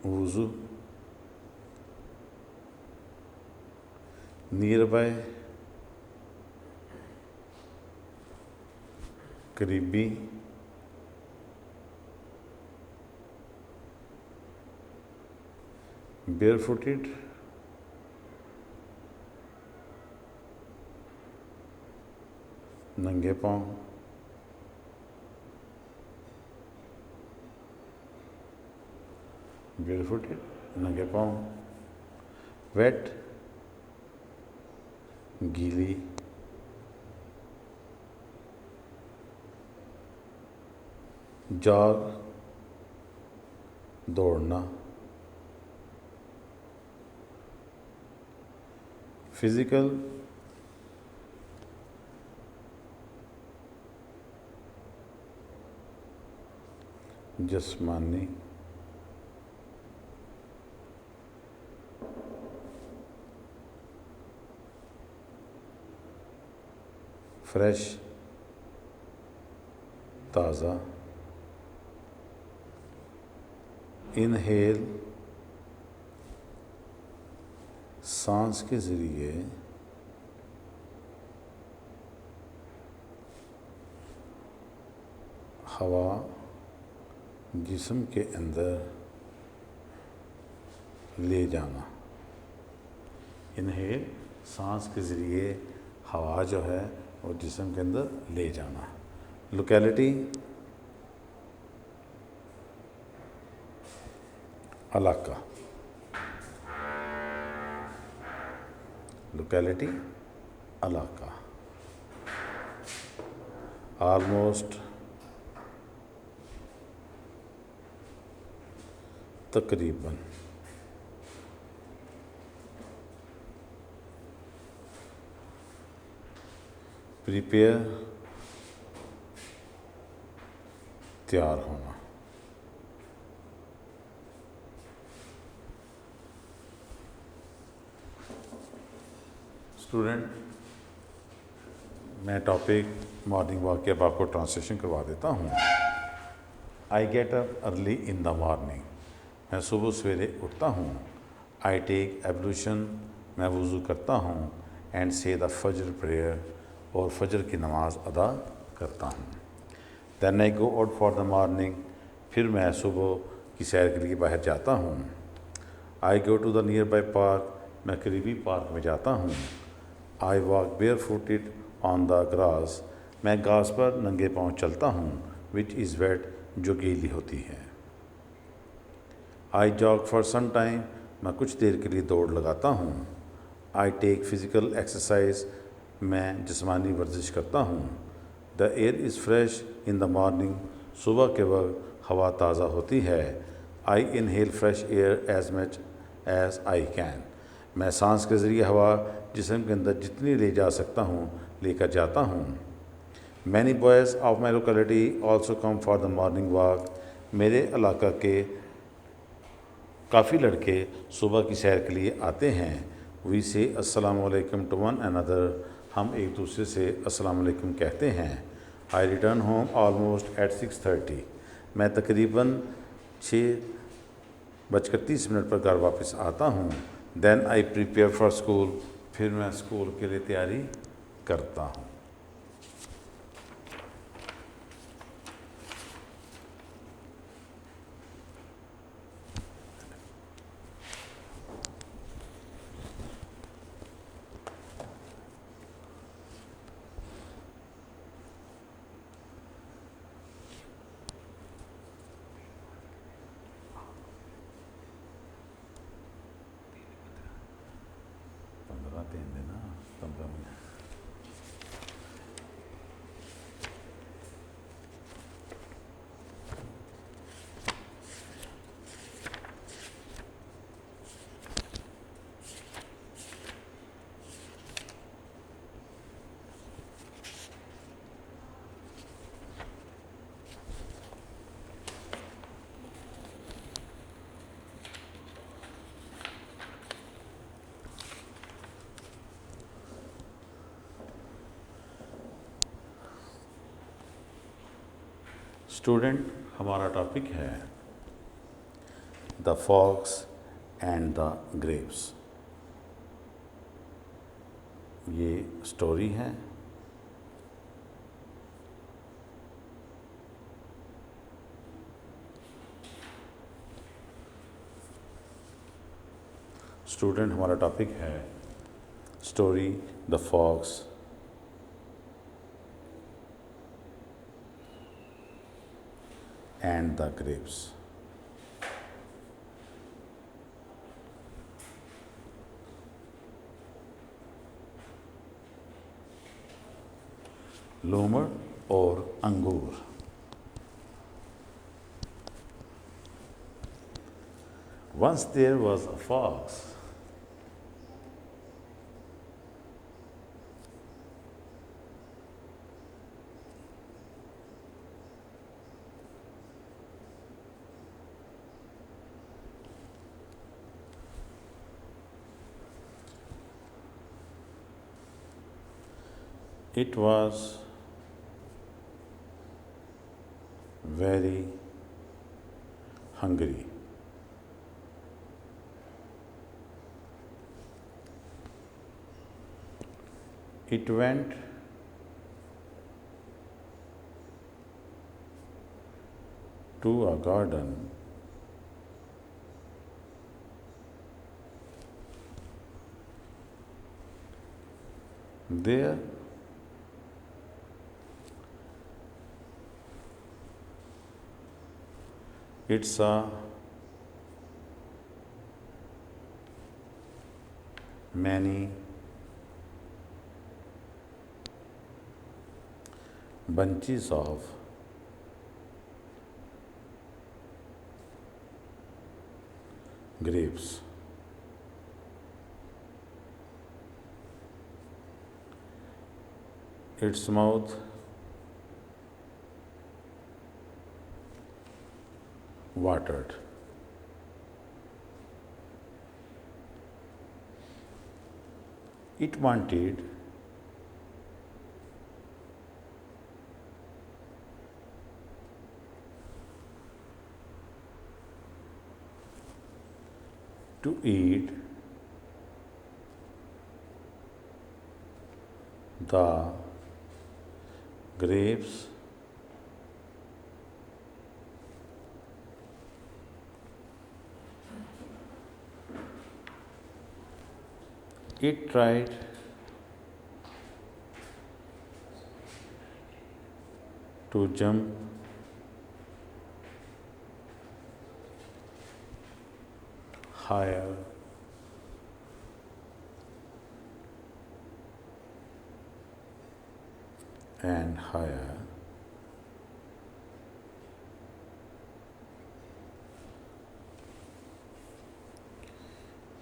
वुज़ू। Near by, करीबी। बेयरफुटेड, नंगे पाँव। बेयरफुटेड, नंगे पाँव। वेट, गीली। जॉग, दौड़ना। फिजिकल, जिस्मानी। फ्रेश, ताज़ा। इनहेल, सांस के ज़रिए हवा जिस्म के अंदर ले जाना। इनहेल, सांस के ज़रिए हवा जो है वो जिस्म के अंदर ले जाना। लोकेलिटी, इलाका। लोकेलिटी, इलाका। ऑलमोस्ट, तकरीबन, प्रिपेयर, तैयार होना। स्टूडेंट, मैं टॉपिक मॉर्निंग वॉक के अब आपको ट्रांसलेशन करवा देता हूँ। I get up early in the morning, मैं सुबह सवेरे उठता हूँ। आई टेक एब्लूशन, मैं वज़ू करता हूँ। एंड से द फजर प्रेयर, और फजर की नमाज़ अदा करता हूँ। Then I go out for the morning, फिर मैं सुबह की सैर के लिए बाहर जाता हूँ। I go to the nearby park, मैं करीबी पार्क में जाता हूँ। I walk barefooted on the grass, मैं घास पर नंगे पाँव चलता हूँ। विच इज़ वेट, जो गीली होती है। आई जॉग फॉर सम टाइम, मैं कुछ देर के लिए दौड़ लगाता हूँ। आई टेक फिज़िकल एक्सरसाइज, मैं जिस्मानी वर्जिश करता हूँ। The air is fresh in the morning, सुबह के वक्त हवा ताज़ा होती है। I inhale fresh air as much as I can, मैं सांस के ज़रिए हवा जिस्म के अंदर जितनी ले जा सकता हूँ लेकर जाता हूँ। Many boys of my locality also come for the morning walk, मेरे इलाका के काफ़ी लड़के सुबह की सैर के लिए आते हैं। वी से अस्सलाम वालेकुम टू वन अनदर, हम एक दूसरे से अस्सलाम वालेकुम कहते हैं। I return home almost at 6:30, मैं तकरीबन 6:30 पर घर वापस आता हूँ। Then I prepare for school, फिर मैं स्कूल के लिए तैयारी करता हूँ। स्टूडेंट, हमारा टॉपिक है the fox and the grapes. ये स्टोरी है। स्टूडेंट, हमारा टॉपिक है story the fox and the grapes. लोमड़ और अंगूर। Once there was a fox. It was very hungry. It went to a garden there it saw many bunches of grapes. Its mouth watered. It wanted to eat the grapes it tried to jump higher and higher.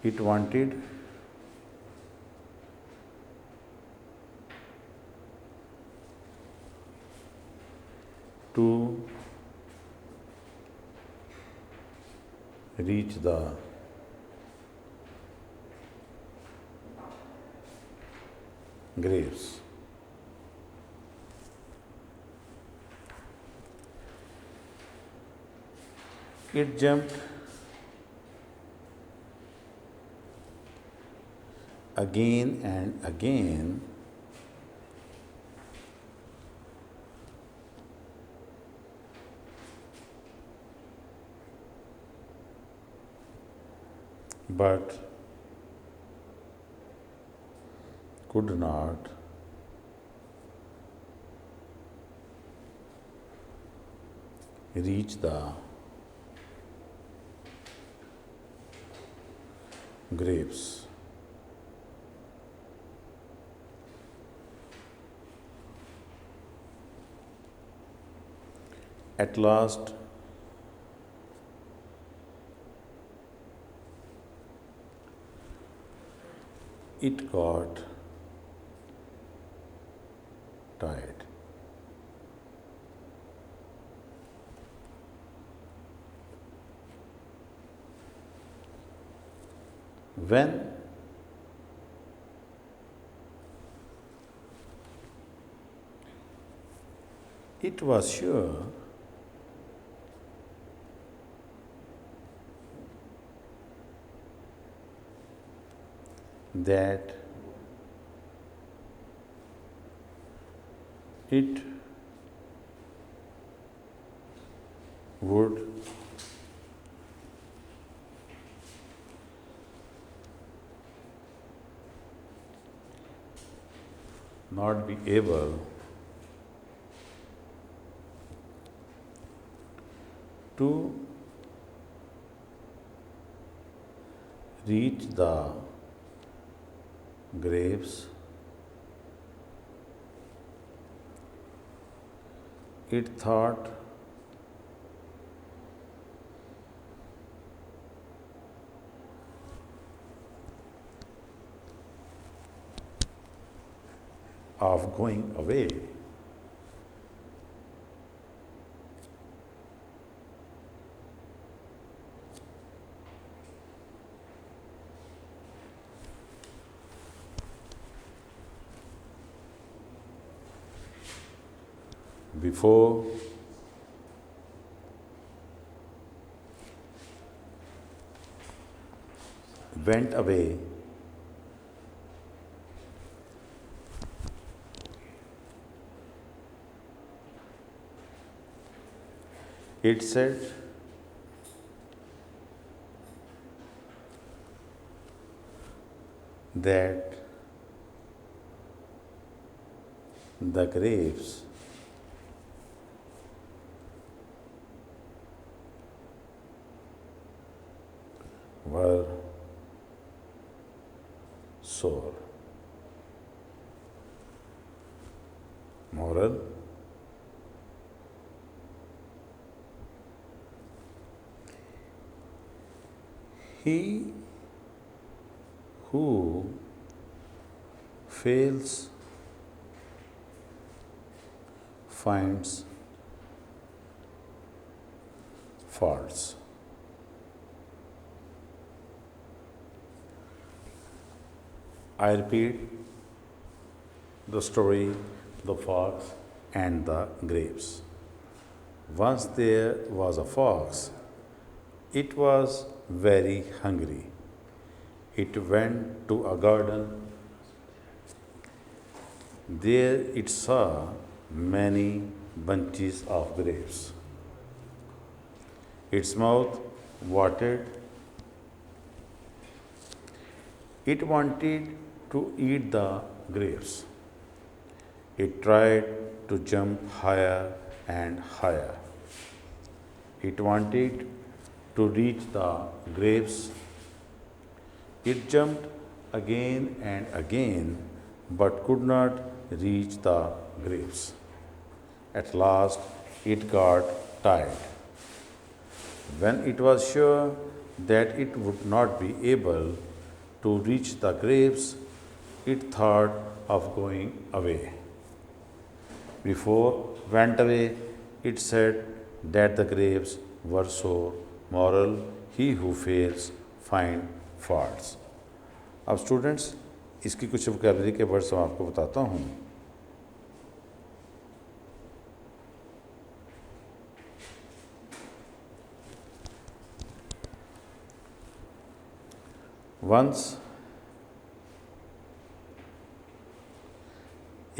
It wanted to reach the grapes. It jumped again and again, but could not reach the grapes. At last, it got tired. When it was sure that it would not be able to reach the grapes, it thought of going away. Before went away, it said that the grapes were sour. Moral: He who fails finds faults. I repeat the story, the fox and the grapes. Once there was a fox. It was very hungry. It went to a garden. There it saw many bunches of grapes. Its mouth watered. It wanted to eat the grapes. It tried to jump higher and higher. It wanted to reach the grapes. It jumped again and again but could not reach the grapes. At last, it got tired. When it was sure that it would not be able to reach the grapes, it thought of going away. Before went away, it said that the grapes were sour. Moral, he who fails find faults. अब students इसकी कुछ vocabulary के words मैं आपको बताता हूँ. Once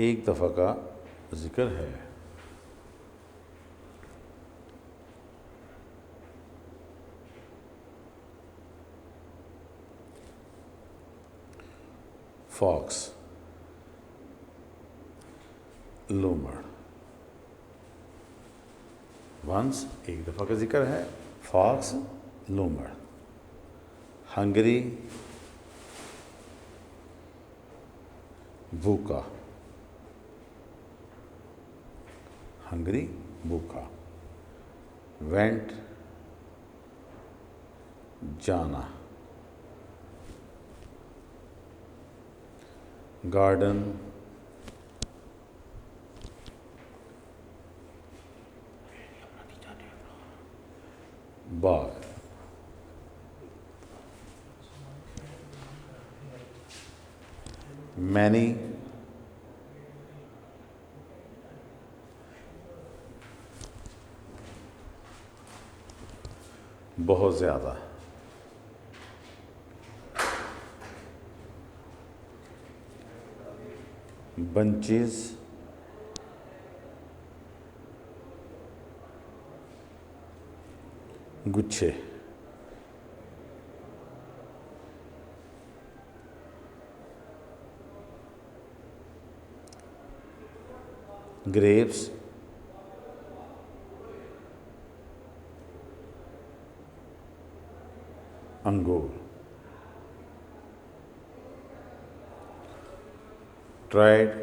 एक दफ़ा का जिक्र है. फॉक्स, लूमड़. वंस एक दफ़ा का जिक्र है. फॉक्स, लूमड़. हंगरी, भूखा. हंगरी, भूखा. वेंट, जाना. गार्डन, बाग. मैनी, बहुत ज़्यादा. बंचेस, गुच्छे. ग्रेप्स, अंगूर. ट्राइड,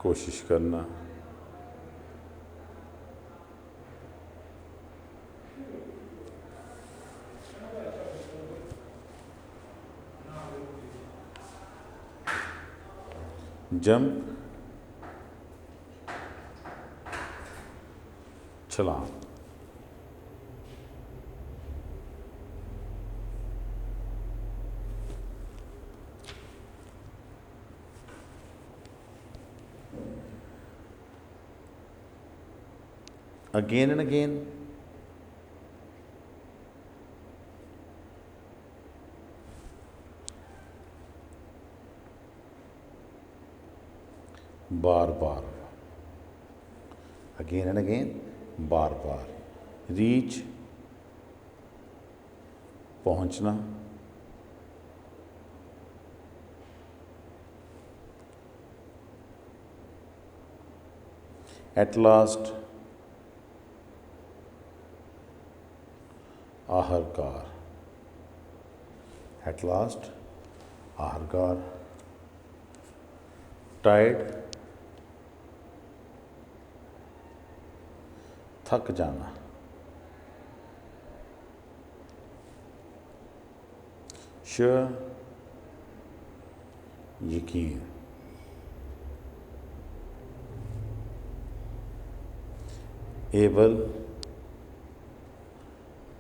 कोशिश करना. जंप, छलांग. again and again, bar bar. again and again, bar bar. Reach, पहुंचना. at last, आखिरकार. at last, आखिरकार. टायर्ड, थक जाना. श्योर यकीन, एबल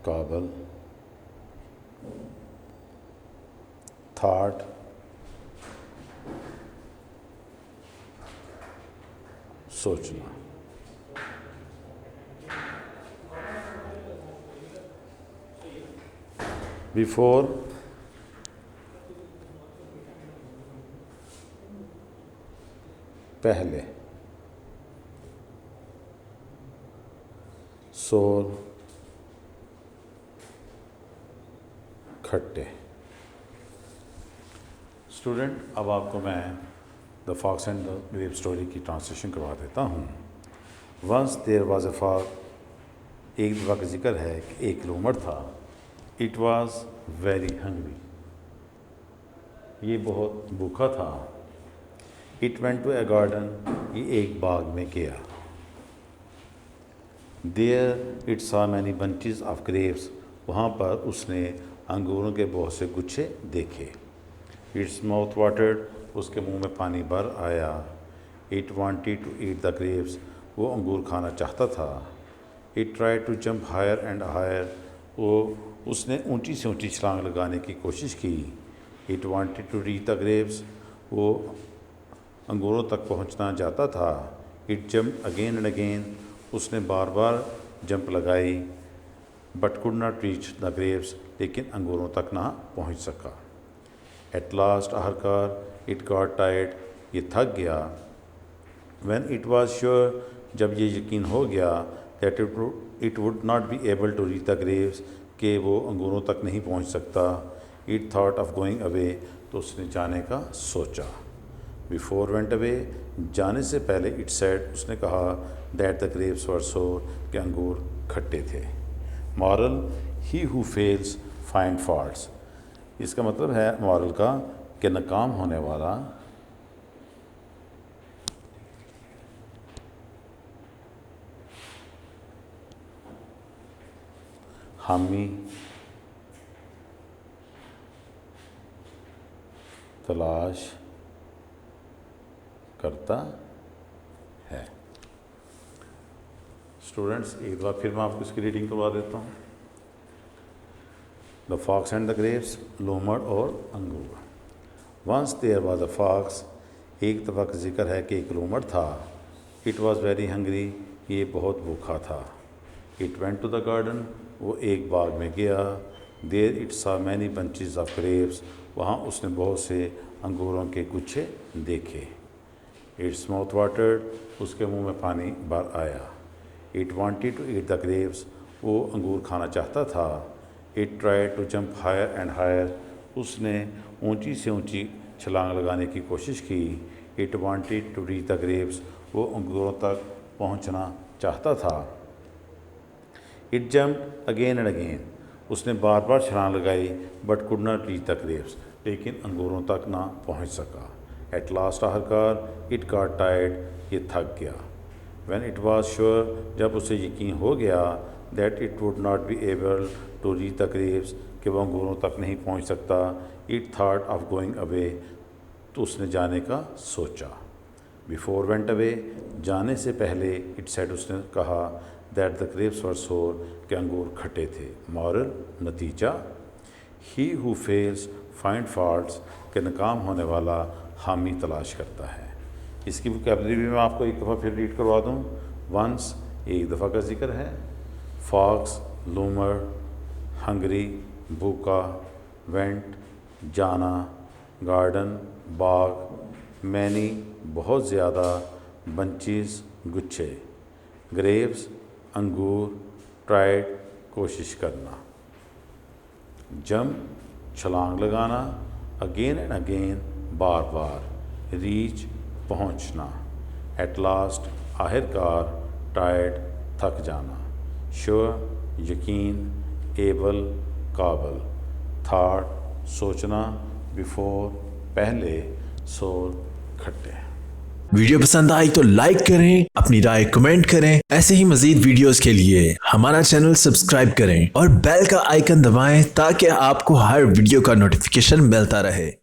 काबल, थॉट सोचना। बिफोर पहले, सोर खट्टे। स्टूडेंट, अब आपको मैं the fox and the grape story की ट्रांसलेशन करवा देता हूँ। Once there was a fox, एक दफ़ा का जिक्र है कि एक लूमड़ था। इट वाज वेरी हंग्री, ये बहुत भूखा था। It went to a garden, ये एक बाग में गया। There it saw many bunches of grapes, वहाँ पर उसने अंगूरों के बहुत से गुच्छे देखे। इट्स माउथ वाटर्ड, उसके मुंह में पानी भर आया। It wanted to eat the grapes, वो अंगूर खाना चाहता था। It try to jump higher and higher, उसने ऊंची से ऊंची छलांग लगाने की कोशिश की। It wanted to reach the grapes, वो अंगूरों तक पहुंचना चाहता था। It jump again and again, उसने बार बार जंप लगाई। But could not reach the grapes, लेकिन अंगूरों तक ना पहुंच सका। एट लास्ट आखिरकार इट गॉट टायर्ड, ये थक गया। व्हेन इट वाज श्योर, जब ये यकीन हो गया that it would not be able to reach the grapes, कि वो अंगूरों तक नहीं पहुंच सकता। It thought of going away, तो उसने जाने का सोचा। बिफोर वेंट अवे, जाने से पहले इट सेड, उसने कहा दैट द ग्रेप्स वर सोर, कि अंगूर खट्टे थे। Moral, he who fails find faults, इसका मतलब है मॉरल का कि नाकाम होने वाला हामी तलाश करता है। स्टूडेंट्स, एक बार फिर मैं आपको इसकी रीडिंग करवा देता हूँ। The fox and the grapes, लूमड़ और अंगूर। Once there was a fox, एक दफ़ा का जिक्र है कि एक लूमड़ था। इट वाज वेरी हंग्री, ये बहुत भूखा था। It went to the garden, वो एक बाग में गया। There it saw many bunches of grapes, वहाँ उसने बहुत से अंगूरों के गुच्छे देखे। इट्स माउथ वाटर्ड, उसके मुंह में पानी भर आया। It wanted to eat the grapes, वो अंगूर खाना चाहता था। It tried to jump higher and higher, उसने ऊंची से ऊंची छलांग लगाने की कोशिश की। It wanted to reach the grapes, वो अंगूरों तक पहुंचना चाहता था। It jump again and again, उसने बार बार छलांग लगाई। But could not reach the grapes, लेकिन अंगूरों तक ना पहुंच सका। एट लास्ट आखिरकार इट गॉट टायर्ड, ये थक गया। व्हेन इट वाज श्योर, जब उसे यकीन हो गया that it would not be able to reach the grapes, कि वह अंगूरों तक नहीं पहुंच सकता। It thought of going away, तो उसने जाने का सोचा। बिफोर वेंट अवे, जाने से पहले इट सेड, उसने कहा दैट द ग्रेप्स वर सोर, के अंगूर खट्टे थे। मॉरल, नतीजा, he who fails find faults, के नाकाम होने वाला हामी तलाश करता है। इसकी वोकैबुलरी भी मैं आपको एक दफ़ा फिर रीड करवा दूँ। वंस, एक दफ़ा का जिक्र है। फॉक्स, लूमड़, हंगरी, भूखा। वेंट, जाना। गार्डन, बाग। मैनी, बहुत ज़्यादा। बंचेस, गुच्छे। ग्रेप्स, अंगूर। ट्राइड, कोशिश करना। जंप, छलांग लगाना। Again and again, bar bar. Reach, पहुंचना। एट लास्ट, आखिरकार। टायर्ड, थक जाना। श्योर, यकीन। एबल, काबल। थॉट, सोचना। बिफोर, पहले। सोर, खट्टे। वीडियो पसंद आई तो लाइक करें, अपनी राय कमेंट करें। ऐसे ही मजीद वीडियोस के लिए हमारा चैनल सब्सक्राइब करें और बेल का आइकन दबाएं ताकि आपको हर वीडियो का नोटिफिकेशन मिलता रहे।